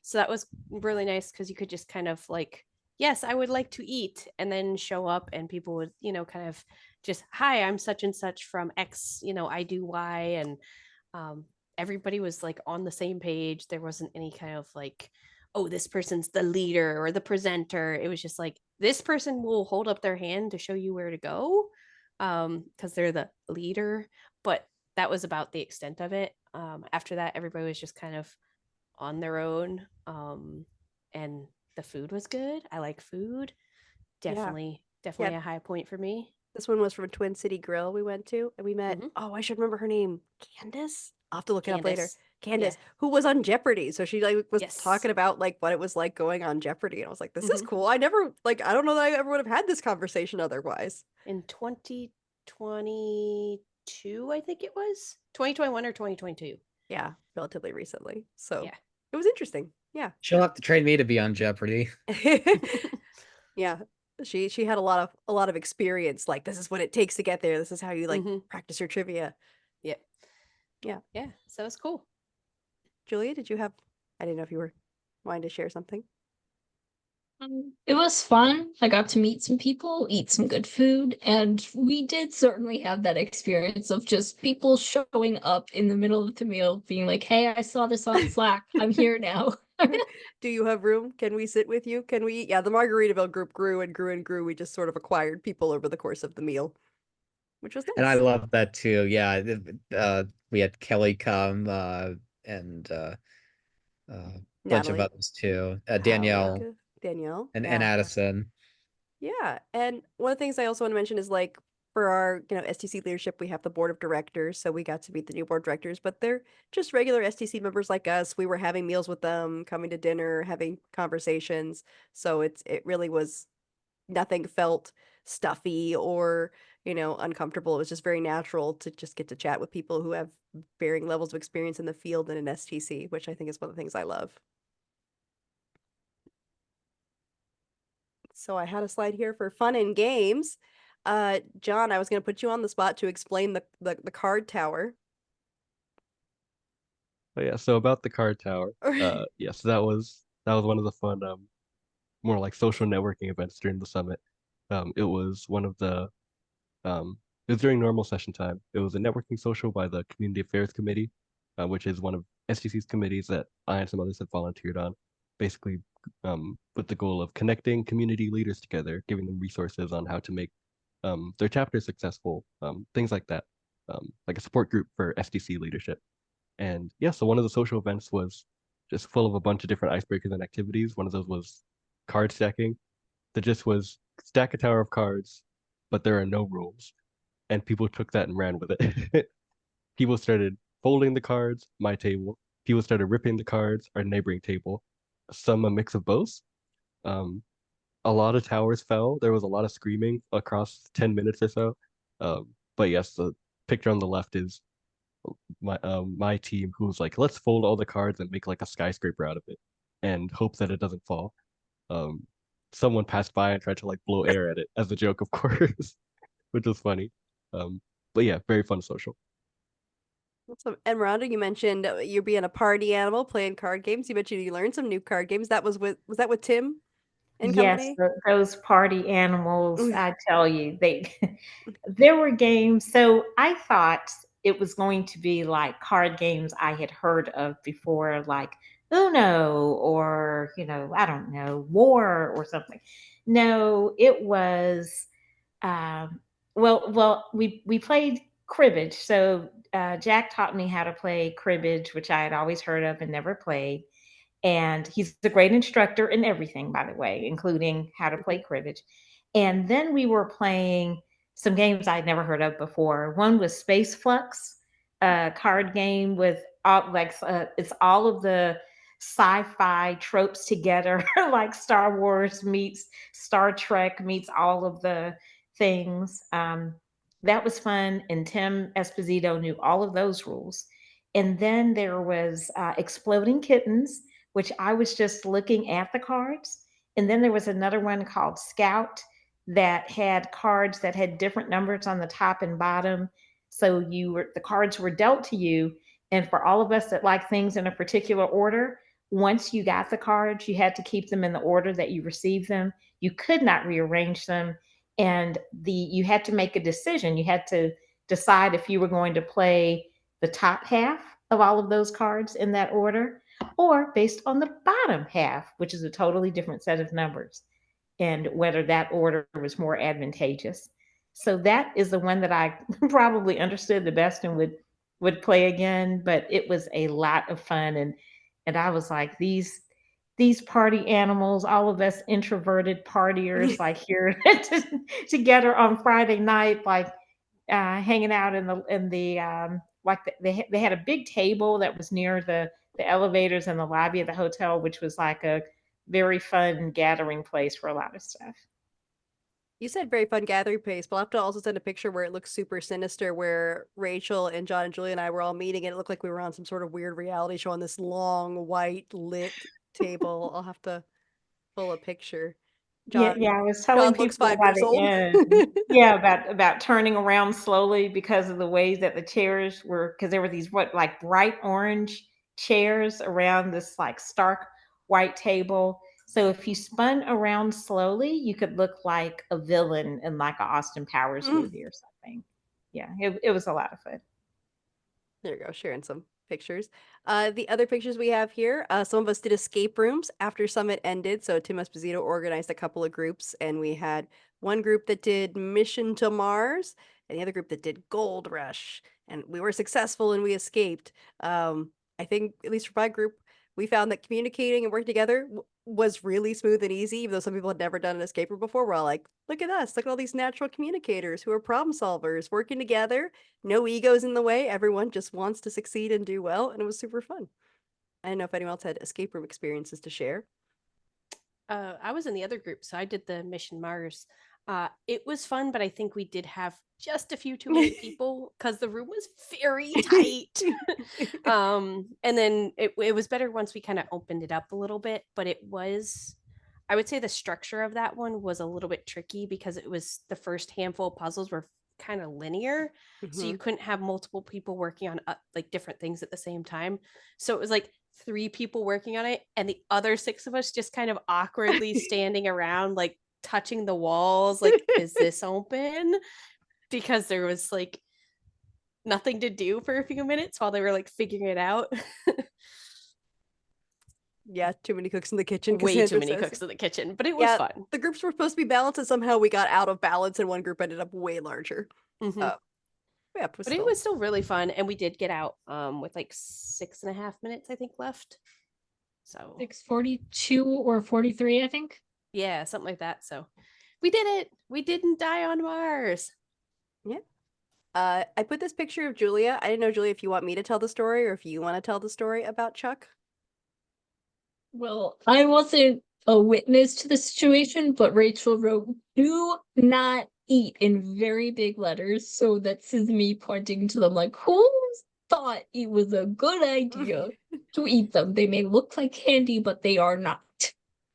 So that was really nice because you could just kind of like, yes, I would like to eat, and then show up and people would, kind of just, hi, I'm such and such from X, I do Y. And everybody was like on the same page. There wasn't any kind of like, oh, this person's the leader or the presenter. It was just like, this person will hold up their hand to show you where to go because they're the leader. But that was about the extent of it. After that, everybody was just kind of on their own. And the food was good. I like food. Definitely Yeah. a high point for me. This one was from Twin City Grill we went to, and we met, Mhm. oh, I should remember her name, Candace? I'll have to look it up later. Candace. Candace, who was on Jeopardy. So she like was Yes. talking about like what it was like going on Jeopardy. And I was like, this is Mhm. cool. I never like I don't know that I ever would have had this conversation otherwise. In 2022, I think it was 2021 or 2022. Yeah, relatively recently. So Yeah. it was interesting. Yeah. She'll have to train me to be on Jeopardy. Yeah. She had a lot of experience. Like this is what it takes to get there. This is how you like Mhm. practice your trivia. Yep. Yeah. Yeah. So it's cool. Julia, did you have I didn't know if you were wanting to share something. It was fun. I got to meet some people, eat some good food, and we did certainly have that experience of just people showing up in the middle of the meal, being like, "Hey, I saw this on Slack. I'm here now." Do you have room? Can we sit with you? Can we eat? Yeah, the Margaritaville group grew and grew and grew. We just sort of acquired people over the course of the meal, which was And I nice. love that too. Yeah. We had Kelly come and a bunch of Natalie, others too. Danielle Halika, Danielle. and Yeah. Addison. Yeah. And one of the things I also want to mention is like for our, STC leadership, we have the board of directors. So we got to meet the new board directors, but they're just regular STC members like us. We were having meals with them, coming to dinner, having conversations. So it really was nothing felt stuffy or, uncomfortable. It was just very natural to just get to chat with people who have varying levels of experience in the field and in STC, which I think is one of the things I love. So I had a slide here for fun and games. John, I was going to put you on the spot to explain the card tower. Oh yeah, so about the card tower. Yes, that was one of the fun more like social networking events during the summit. It was one of the it was during normal session time. It was a networking social by the Community Affairs Committee, which is one of STC's committees that I and some others have volunteered on, basically with the goal of connecting community leaders together, giving them resources on how to make their chapter successful, things like that, like a support group for STC leadership. And yeah, so one of the social events was just full of a bunch of different icebreakers and activities. One of those was card stacking. The gist was stack a tower of cards, but there are no rules. And people took that and ran with it. People started folding the cards, my table. People started ripping the cards, our neighboring table. Some a mix of both. Um, a lot of towers fell. There was a lot of screaming across 10 minutes or so. But yes, the picture on the left is my team who was like, let's fold all the cards and make like a skyscraper out of it and hope that it doesn't fall. Um, Someone passed by and tried to like blow air at it as a joke, of course, which was funny. But yeah, very fun social. Awesome. And Rhonda, you mentioned you're being a party animal playing card games. You mentioned you learned some new card games. Was that with Tim and Yes, company? those party animals, I tell you, there were games. So I thought it was going to be like card games I had heard of before, like Uno or, I don't know, War or something. No, it was we played cribbage. So Jack taught me how to play cribbage, which I had always heard of and never played. And he's a great instructor in everything, by the way, including how to play cribbage. And then we were playing some games I'd never heard of before. One was Space Flux, a card game with it's all of the sci-fi tropes together, like Star Wars meets Star Trek meets all of the things. That was fun, and Tim Esposito knew all of those rules. And then there was Exploding Kittens, which I was just looking at the cards. And then there was another one called Scout that had cards that had different numbers on the top and bottom. So the cards were dealt to you. And for all of us that like things in a particular order, once you got the cards, you had to keep them in the order that you received them. You could not rearrange them. And you had to make a decision. You had to decide if you were going to play the top half of all of those cards in that order, or based on the bottom half, which is a totally different set of numbers, and whether that order was more advantageous. So that is the one that I probably understood the best and would play again. But it was a lot of fun, and I was like, these party animals, all of us introverted partiers, like here together on Friday night, like hanging out in the like they had a big table that was near the elevators in the lobby of the hotel, which was like a very fun gathering place for a lot of stuff. You said very fun gathering place, but I'll have to also send a picture where it looks super sinister, where Rachel and John and Julie and I were all meeting, and it looked like we were on some sort of weird reality show on this long white lit table. I'll have to pull a picture. John, Yeah, I was telling John looks people 5 by years the old. end, yeah, about turning around slowly because of the ways that the chairs were, because there were these like bright orange chairs around this like stark white table. So if you spun around slowly, you could look like a villain in like a Austin Powers movie or something. Yeah, it was a lot of fun. There you go, sharing some pictures. The other pictures we have here, some of us did escape rooms after Summit ended. So Tim Esposito organized a couple of groups, and we had one group that did Mission to Mars, and the other group that did Gold Rush. And we were successful and we escaped. I think, at least for my group, we found that communicating and working together was really smooth and easy, even though some people had never done an escape room before. We're all like, look at us, look at all these natural communicators who are problem solvers working together. No egos in the way. Everyone just wants to succeed and do well, and it was super fun. I don't know if anyone else had escape room experiences to share. I was in the other group, so I did the Mission Mars. It was fun, but I think we did have just a few too many people because the room was very tight. And then it was better once we kind of opened it up a little bit, but I would say the structure of that one was a little bit tricky because it was the first handful of puzzles were kind of linear. So you couldn't have multiple people working on like different things at the same time. So it was like 3 people working on it and the other 6 of us just kind of awkwardly standing around, like touching the walls, like, is this open? Because there was like nothing to do for a few minutes while they were like figuring it out. Yeah, too many cooks in the kitchen. Way too many cooks in the kitchen, but it was fun. The groups were supposed to be balanced, and somehow we got out of balance, and one group ended up way larger. Yeah, but it was still really fun, and we did get out with like 6.5 minutes, I think, left. So 6:42 or 43, I think. Yeah, something like that. So we did it. We didn't die on Mars. Yeah. I put this picture of Julia. I didn't know, Julia, if you want me to tell the story or if you want to tell the story about Chuck. Well, I wasn't a witness to the situation, but Rachel wrote, "Do not eat" in very big letters. So that's me pointing to them like, who thought it was a good idea to eat them? They may look like candy, but they are not.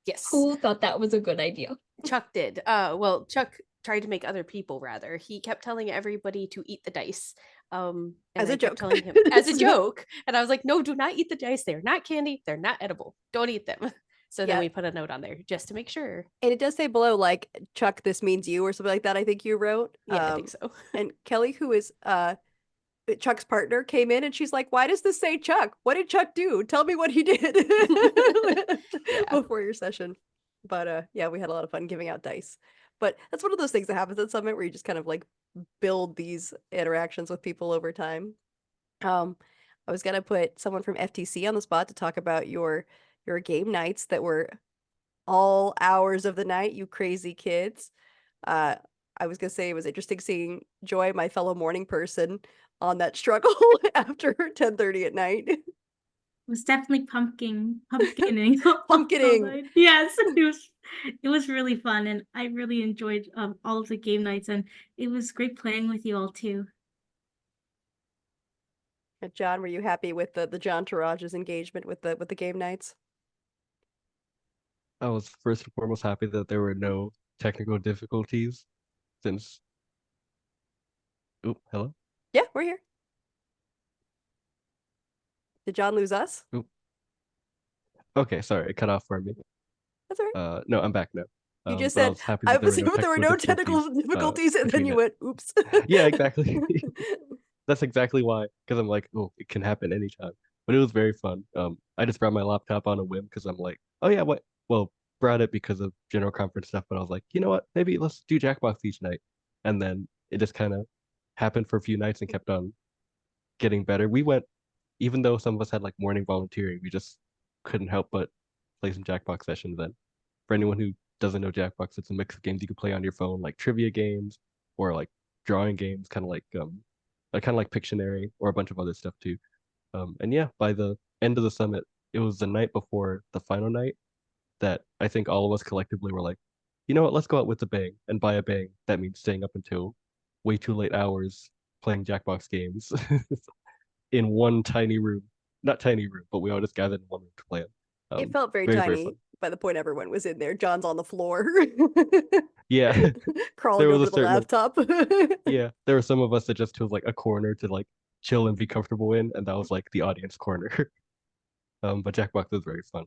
Yes. Who thought that was a good idea? Chuck did. Well, Chuck tried to make other people rather. He kept telling everybody to eat the dice. And as a joke. Telling him as a joke. And I was like, no, do not eat the dice. They're not candy. They're not edible. Don't eat them. So then we put a note on there just to make sure. And it does say below, like, Chuck, this means you, or something like that, I think you wrote. Yeah, I think so. And Kelly, who is Chuck's partner, came in and she's like, why does this say Chuck? What did Chuck do? Tell me what he did before your session. But yeah, we had a lot of fun giving out dice. But that's one of those things that happens at Summit where you just kind of like build these interactions with people over time. I was gonna put someone from FTC on the spot to talk about your game nights that were all hours of the night, you crazy kids. I I was gonna say it was interesting seeing Joy, my fellow morning person, on that struggle after 10:30 at night. It was definitely pumpkining. Pumpkining. Yes, it was really fun, and I really enjoyed all of the game nights, and it was great playing with you all too. John, were you happy with the John Tarage's engagement with the game nights? I was first and foremost happy that there were no technical difficulties since. Oop, hello? Yeah, we're here. Did John lose us? Oop. Okay, sorry, it cut off for me. That's all right. No, I'm back now. You just But I said, was happy I that there was were no there were no technical difficulties difficulties, and then between you it. went, oops. Yeah, exactly. That's exactly why, because I'm like, oh, it can happen anytime. But it was very fun. I just brought my laptop on a whim because I'm like, oh yeah, what? Well, brought it because of general conference stuff, but I was like, you know what? Maybe let's do Jackbox each night. And then it just kind of happened for a few nights and kept on getting better. We went, even though some of us had like morning volunteering, we just couldn't help but play some Jackbox sessions then. For anyone who doesn't know Jackbox, it's a mix of games you can play on your phone, like trivia games or like drawing games, kind of like Pictionary or a bunch of other stuff too. And yeah, by the end of the summit, it was the night before the final night that I think all of us collectively were like, you know what, let's go out with a bang. And by a bang, that means staying up until way too late hours playing Jackbox games in one tiny room. Not tiny room, but we all just gathered in one room to play them. It felt very very tiny fun. by the point everyone was in there. John's on the floor. Yeah. Crawling There was over a the certain laptop. Yeah, there were some of us that just chose like a corner to like chill and be comfortable in, and that was like the audience corner. But Jackbox was very fun.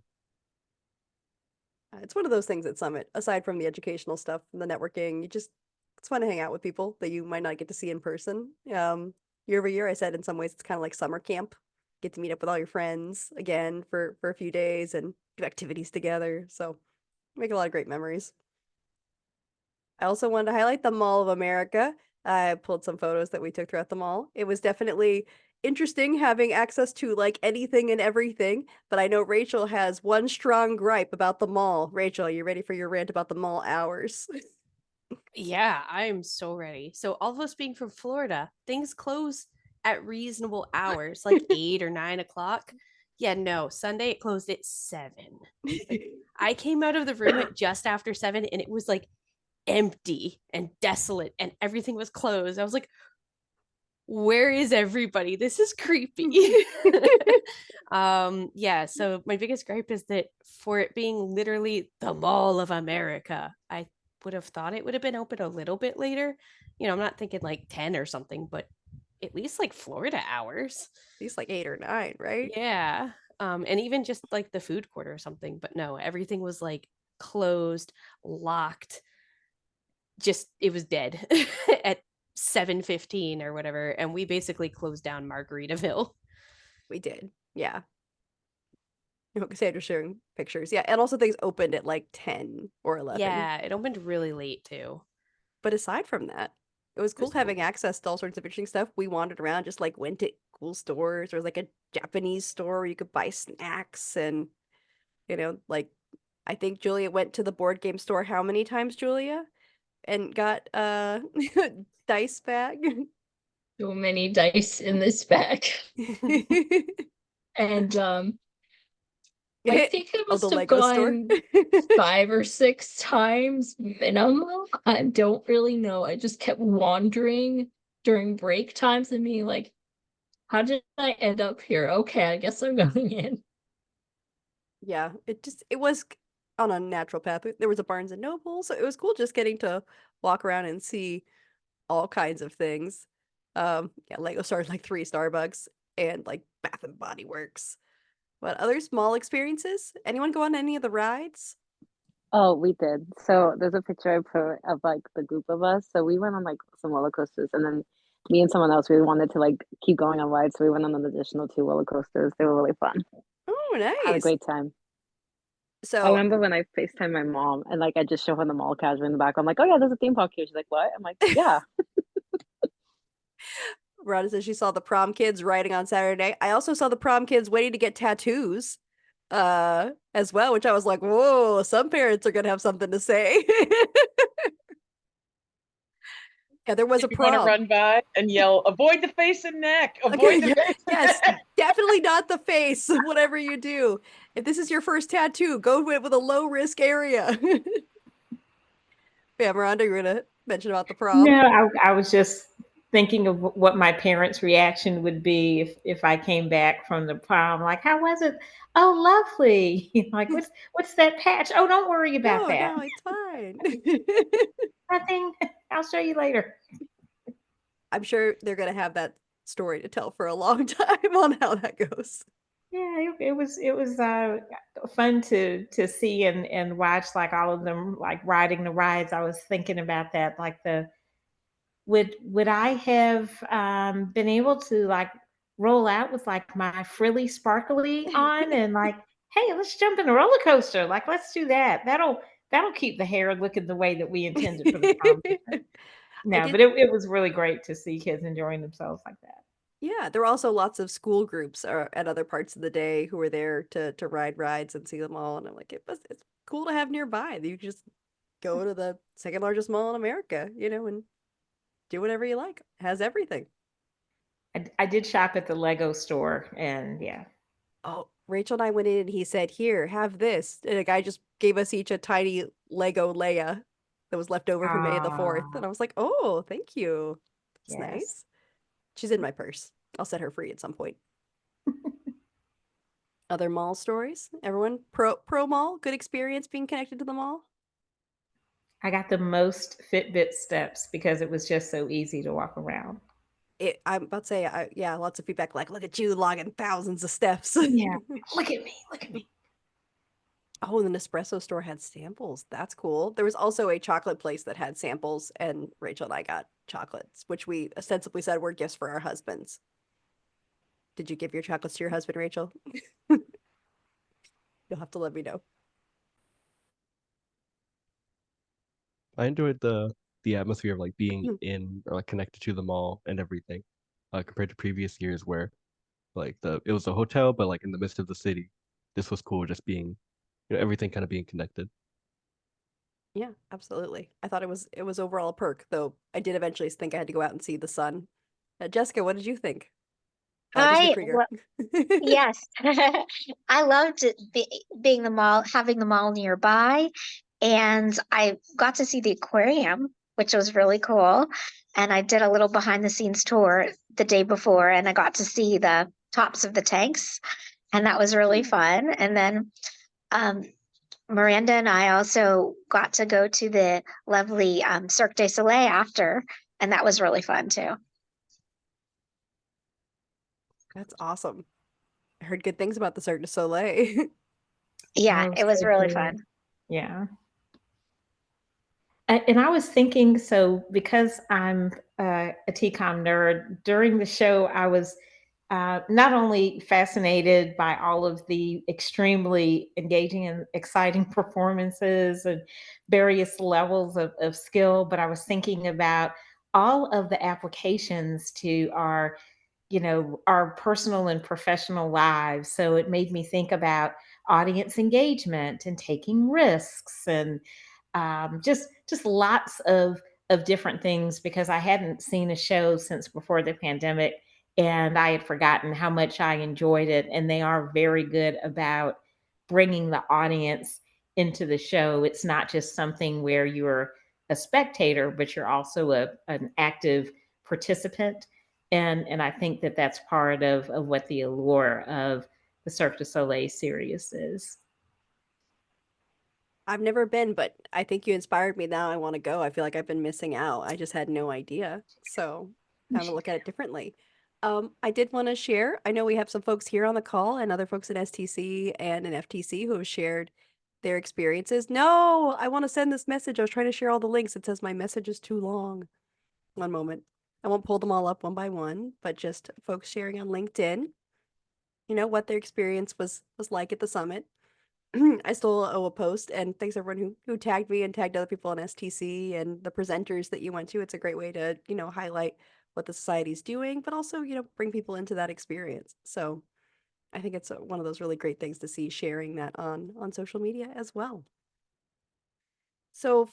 It's one of those things at Summit, aside from the educational stuff and the networking, it's fun to hang out with people that you might not get to see in person. Year over year, I said in some ways it's kind of like summer camp. Get to meet up with all your friends again for a few days and do activities together. So make a lot of great memories. I also wanted to highlight the Mall of America. I pulled some photos that we took throughout the mall. It was definitely interesting having access to like anything and everything, but I know Rachel has one strong gripe about the mall. Rachel, you ready for your rant about the mall hours? Yeah, I'm so ready. So all of us being from Florida, things close at reasonable hours, like 8 or 9 o'clock. Yeah, no, Sunday it closed at 7. Like I came out of the room at just after 7 and it was like empty and desolate and everything was closed. I was like, where is everybody? This is creepy. Yeah, so my biggest gripe is that for it being literally the Mall of America, I would have thought it would have been open a little bit later. I'm not thinking like 10 or something, but at least like Florida hours. At least like 8 or 9, right? Yeah. And even just like the food court or something, but no, everything was like closed, locked. Just it was dead at 7:15 or whatever, and we basically closed down Margaritaville. We did. Yeah. Cassandra's sharing pictures. Yeah, and also things opened at like 10 or 11. Yeah, it opened really late too. But aside from that, it was cool cool. having access to all sorts of interesting stuff. We wandered around, just like went to cool stores. There was like a Japanese store where you could buy snacks and, like I think Julia went to the board game store how many times, Julia? And got dice bag. So many dice in this bag. And I think I Oh, the must have Lego store. gone 5 or 6 times minimum. I don't really know. I just kept wandering during break times and being like, how did I end up here? Okay, I guess I'm going in. Yeah, it was on a natural path. There was a Barnes and Noble, so it was cool just getting to walk around and see all kinds of things. Yeah, Lego started like 3 Starbucks and like Bath and Body Works. What other small experiences? Anyone go on any of the rides? Oh, we did. So there's a picture I put of like the group of us. So we went on like some roller coasters, and then me and someone else really wanted to like keep going on rides, so we went on an additional 2 roller coasters. They were really fun. Oh, Had a nice. great time. I So remember when I FaceTimed my mom and like I just show her the mall casual in the back. I'm like, oh yeah, there's a theme park here. She's like, what? I'm like, yeah. Rhonda says she saw the prom kids riding on Saturday. I also saw the prom kids waiting to get tattoos as well, which I was like, whoa, some parents are gonna have something to say. Yeah, there was a if you want to prom. run by and yell, avoid the face and neck, avoid Okay, the yeah, face and yes, neck. definitely not the face, whatever you do. If this is your first tattoo, go with a low risk area. Yeah, Miranda, you're gonna mention about the prom. No, I was just thinking of what my parents' reaction would be if I came back from the prom. Like, how was it? Oh, lovely. Like, what's that patch? Oh, don't worry about No, that. no, it's fine. Nothing. I'll show you later. I'm sure they're gonna have that story to tell for a long time on how that goes. Yeah, it was fun to see and watch, like all of them like riding the rides. I was thinking about that, like the would I have been able to like roll out with like my frilly sparkly on and like, hey, let's jump in a roller coaster. Like, let's do that. That'll keep the hair looking the way that we intended for the prom. No, but it was really great to see kids enjoying themselves like that. Yeah, there were also lots of school groups at other parts of the day who were there to ride rides and see them all. And I'm like, it's cool to have nearby. You can just go to the second largest mall in America, and do whatever you like. It has everything. I did shop at the Lego store, and yeah. Oh, Rachel and I went in and he said, "Here, have this." And a guy just gave us each a tiny Lego Leia that was left over from May the 4th. And I was like, "Oh, thank you. That's Yes. nice." She's in my purse. I'll set her free at some point. Other mall stories? Everyone pro mall? Good experience being connected to the mall? I got the most Fitbit steps because it was just so easy to walk around. I'm about to say, yeah, lots of feedback like, look at you logging thousands of steps. Yeah. Look at me. Look at me. Oh, and the Nespresso store had samples. That's cool. There was also a chocolate place that had samples, and Rachel and I got chocolates, which we ostensibly said were gifts for our husbands. Did you give your chocolates to your husband, Rachel? You'll have to let me know. I enjoyed the atmosphere of like being in or like connected to the mall and everything, compared to previous years where like it was a hotel but like in the midst of the city. This was cool, just being, everything kind of being connected. Yeah, absolutely. I thought it was overall a perk, though I did eventually think I had to go out and see the sun. Jessica, what did you think? Jessica Krieger. Yes, I loved it being the mall, having the mall nearby, and I got to see the aquarium, which was really cool. And I did a little behind the scenes tour the day before, and I got to see the tops of the tanks, and that was really fun. And then um, Miranda and I also got to go to the lovely Cirque du Soleil after, and that was really fun too. That's awesome. I heard good things about the Cirque du Soleil. Yeah, Oh, it was so really good. fun. Yeah. And I was thinking, so because I'm a TCOM nerd, during the show, I was not only fascinated by all of the extremely engaging and exciting performances and various levels of skill, but I was thinking about all of the applications to our personal and professional lives. So it made me think about audience engagement and taking risks and just lots of different things because I hadn't seen a show since before the pandemic and I had forgotten how much I enjoyed it. And they are very good about bringing the audience into the show. It's not just something where you're a spectator, but you're also an active participant. And I think that that's part of what the allure of the Cirque du Soleil series is. I've never been, but I think you inspired me. Now I want to go. I feel like I've been missing out. I just had no idea. So time to look at it differently. I did want to share. I know we have some folks here on the call and other folks in STC and in FTC who have shared their experiences. No, I want to send this message. I was trying to share all the links. It says my message is too long. One moment. I won't pull them all up one by one, but just folks sharing on LinkedIn, what their experience was like at the summit. I still owe a post, and thanks everyone who tagged me and tagged other people on STC and the presenters that you went to. It's a great way to, highlight what the society's doing, but also, bring people into that experience. So I think it's one of those really great things to see sharing that on social media as well. So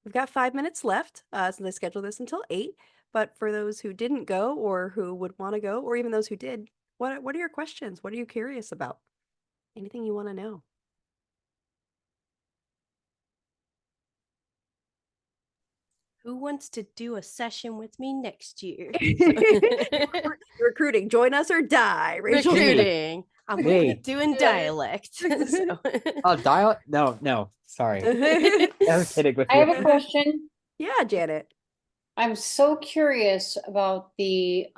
We've got 5 minutes left, so they scheduled this until 8. But for those who didn't go or who would want to go, or even those who did, what are your questions? What are you curious about? Anything you want to know? Who wants to do a session with me next year? Recruiting, join us or die, Rachel. Recruiting. I'm good Wait. at doing dialect. So. Oh, dial? No, sorry. I'm kidding with I have a you. question. Yeah, Janet. I'm so curious about the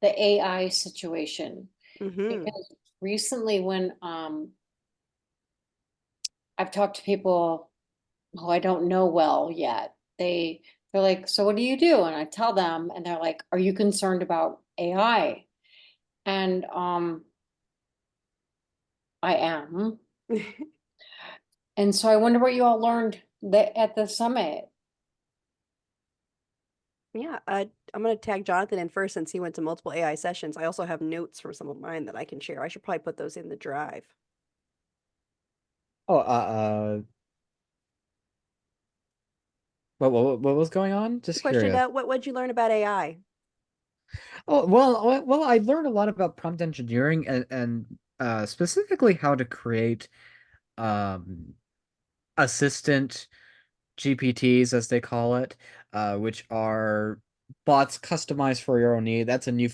AI situation. Mm-hmm. Because recently when I've talked to people who I don't know well yet, they're like, so what do you do? And I tell them and they're like, are you concerned about AI? And I am. And so I wonder what you all learned at the summit. Yeah, I'm going to tag Jonathan in first since he went to multiple AI sessions. I also have notes from some of mine that I can share. I should probably put those in the drive. Oh, what was going on? Just Question, curious. what'd you learn about AI? Oh, well, I learned a lot about prompt engineering and specifically how to create um assistant GPTs, as they call it, which are bots customized for your own need. That's a new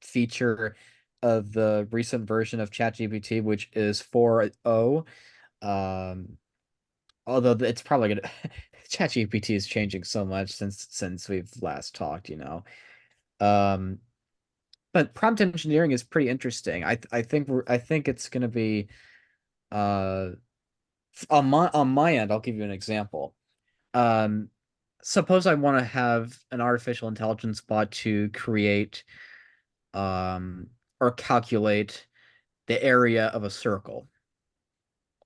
feature of the recent version of ChatGPT, which is 4.0. Although it's probably gonna ChatGPT is changing so much since we've last talked, you know. Um, but prompt engineering is pretty interesting. I think it's gonna be uh on my end. I'll give you an example. Um, suppose I want to have an artificial intelligence bot to create or calculate the area of a circle,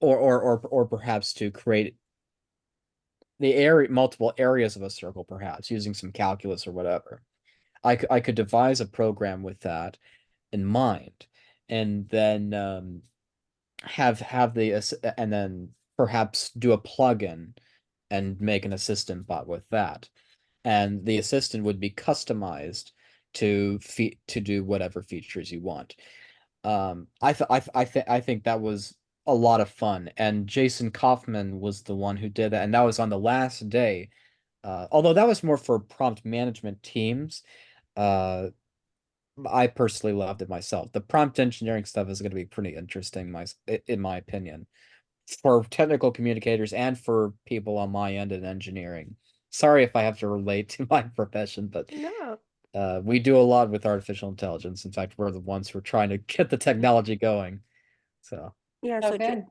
or perhaps to create the area multiple areas of a circle, perhaps using some calculus or whatever. I could devise a program with that in mind, and then have and then perhaps do a plugin and make an assistant bot with that. And the assistant would be customized to do whatever features you want. I think that was a lot of fun, and Jason Kaufman was the one who did that, and that was on the last day. Although that was more for prompt management teams. Uh, I personally loved it myself. The prompt engineering stuff is going to be pretty interesting, in my opinion, for technical communicators and for people on my end in engineering. Sorry if I have to relate to my profession, but No. we do a lot with artificial intelligence. In fact, we're the ones who are trying to get the technology going. So Yeah, Oh, good.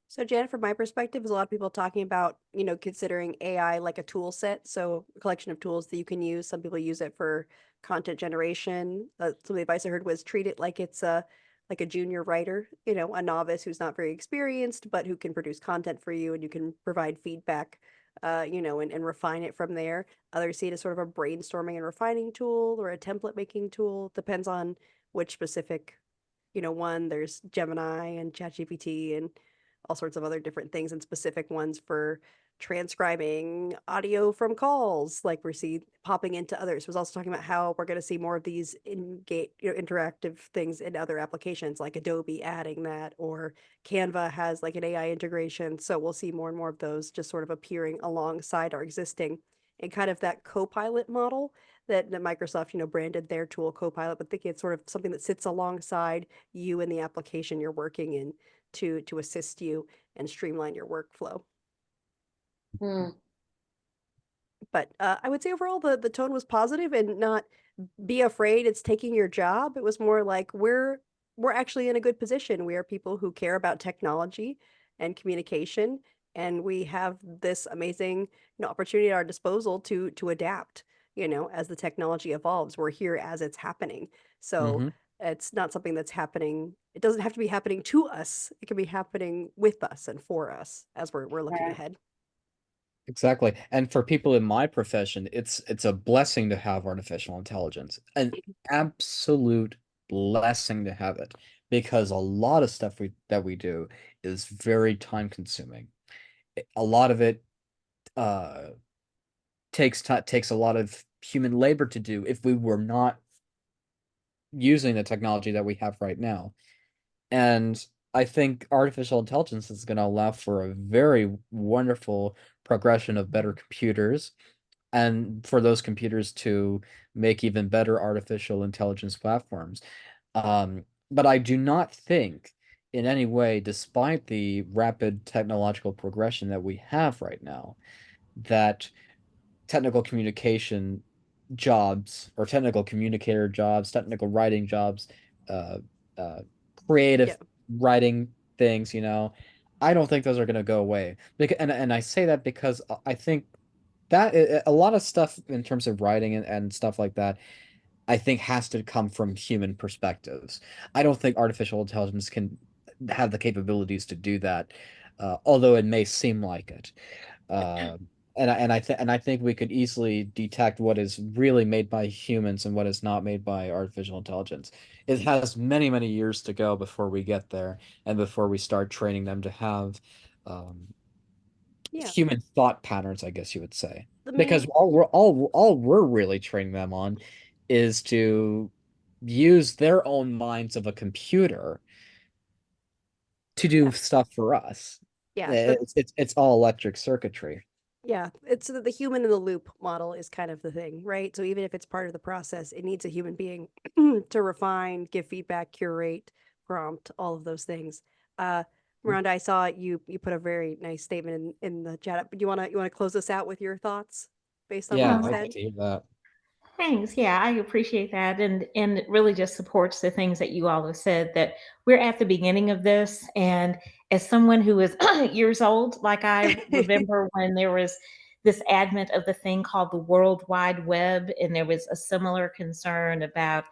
So Janet, from my perspective, is a lot of people talking about, considering AI like a tool set. So a collection of tools that you can use. Some people use it for content generation. Some of the advice I heard was treat it like it's like a junior writer, a novice who's not very experienced, but who can produce content for you and you can provide feedback, and refine it from there. Others see it as sort of a brainstorming and refining tool or a template making tool. Depends on which specific, one. There's Gemini and ChatGPT and all sorts of other different things and specific ones for transcribing audio from calls, like we see popping into others. Was also talking about how we're going to see more of these interactive things in other applications, like Adobe adding that, or Canva has like an AI integration. So we'll see more and more of those just sort of appearing alongside our existing and kind of that co-pilot model that Microsoft, branded their tool Copilot, but thinking it's sort of something that sits alongside you in the application you're working in to assist you and streamline your workflow. Hmm. But I would say overall the tone was positive and not be afraid it's taking your job. It was more like we're actually in a good position. We are people who care about technology and communication, and we have this amazing, opportunity at our disposal to adapt, as the technology evolves. We're here as it's happening. So it's not something that's happening. It doesn't have to be happening to us. It can be happening with us and for us as we're looking Right. ahead. exactly. And for people in my profession, it's a blessing to have artificial intelligence. An absolute blessing to have it because a lot of stuff that we do is very time consuming. A lot of it uh takes a lot of human labor to do if we were not using the technology that we have right now. And I think artificial intelligence is going to allow for a very wonderful progression of better computers, and for those computers to make even better artificial intelligence platforms. But I do not think in any way, despite the rapid technological progression that we have right now, that technical communication jobs or technical communicator jobs, technical writing jobs, uh, uh, creative Yeah. writing things, I don't think those are going to go away. And I say that because I think that a lot of stuff in terms of writing and stuff like that, I think has to come from human perspectives. I don't think artificial intelligence can have the capabilities to do that, although it may seem like it. Uh, and I think we could easily detect what is really made by humans and what is not made by artificial intelligence. It has many, many years to go before we get there and before we start training them to have Yeah. human thought patterns, I guess you would say. The Because main all we're really training them on is to use their own minds of a computer to do stuff for us. yeah, It's all electric circuitry. yeah, it's the human in the loop model is kind of the thing, right? So even if it's part of the process, it needs a human being to refine, give feedback, curate, prompt, all of those things. Miranda, I saw you put a very nice statement in the chat. Do you wanna close us out with your thoughts based on what Yeah, you I'd said? like to hear that. Thanks. Yeah, I appreciate that. And it really just supports the things that you all have said, that we're at the beginning of this. And as someone who is years old, like I remember when there was this advent of the thing called the World Wide Web, and there was a similar concern about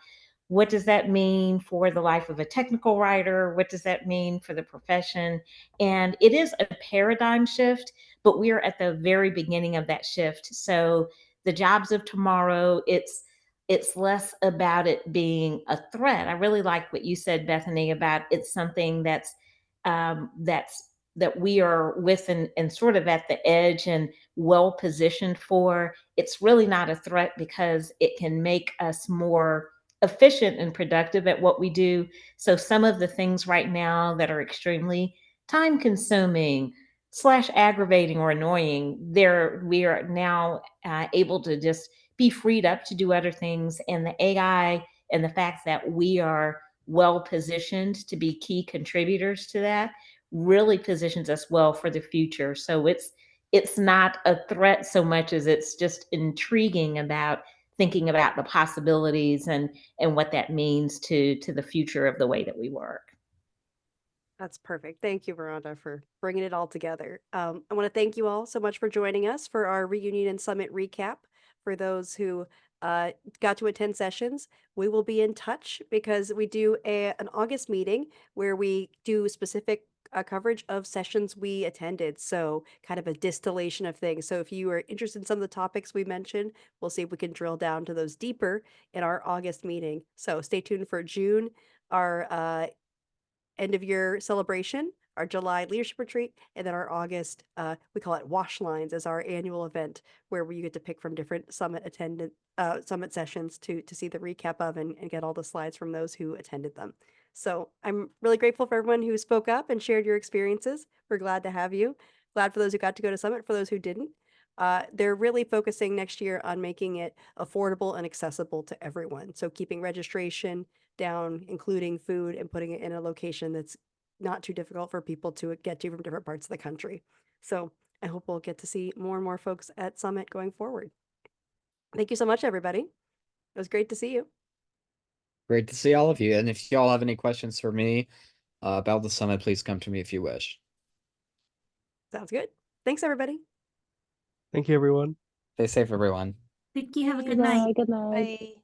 what does that mean for the life of a technical writer? What does that mean for the profession? And it is a paradigm shift, but we are at the very beginning of that shift. So the jobs of tomorrow, it's less about it being a threat. I really like what you said, Bethany, about it's something that we are with and sort of at the edge and well positioned for. It's really not a threat because it can make us more efficient and productive at what we do. So some of the things right now that are extremely time consuming slash aggravating or annoying, there we are now able to just be freed up to do other things. And the AI and the fact that we are well positioned to be key contributors to that really positions us well for the future. So it's not a threat so much as it's just intriguing about thinking about the possibilities and what that means to the future of the way that we work. That's perfect. Thank you, Veranda, for bringing it all together. I want to thank you all so much for joining us for our reunion and summit recap. For those who got to attend sessions, we will be in touch because we do an August meeting where we do specific coverage of sessions we attended. So, kind of a distillation of things. So, if you are interested in some of the topics we mentioned, we'll see if we can drill down to those deeper in our August meeting. So, stay tuned for June. Our end of year celebration, our July leadership retreat, and then our August, we call it Wash Lines as our annual event where you get to pick from different summit sessions to see the recap of and get all the slides from those who attended them. So I'm really grateful for everyone who spoke up and shared your experiences. We're glad to have you. Glad for those who got to go to Summit, for those who didn't. They're really focusing next year on making it affordable and accessible to everyone. So keeping registration down, including food, and putting it in a location that's not too difficult for people to get to from different parts of the country. So I hope we'll get to see more and more folks at Summit going forward. Thank you so much, everybody. It was great to see you. Great to see all of you. And if y'all have any questions for me about the summit, please come to me if you wish. Sounds good. Thanks, everybody. Thank you, everyone. Stay safe, everyone. Thank you. Have a Thanks. good night. Good night. Bye.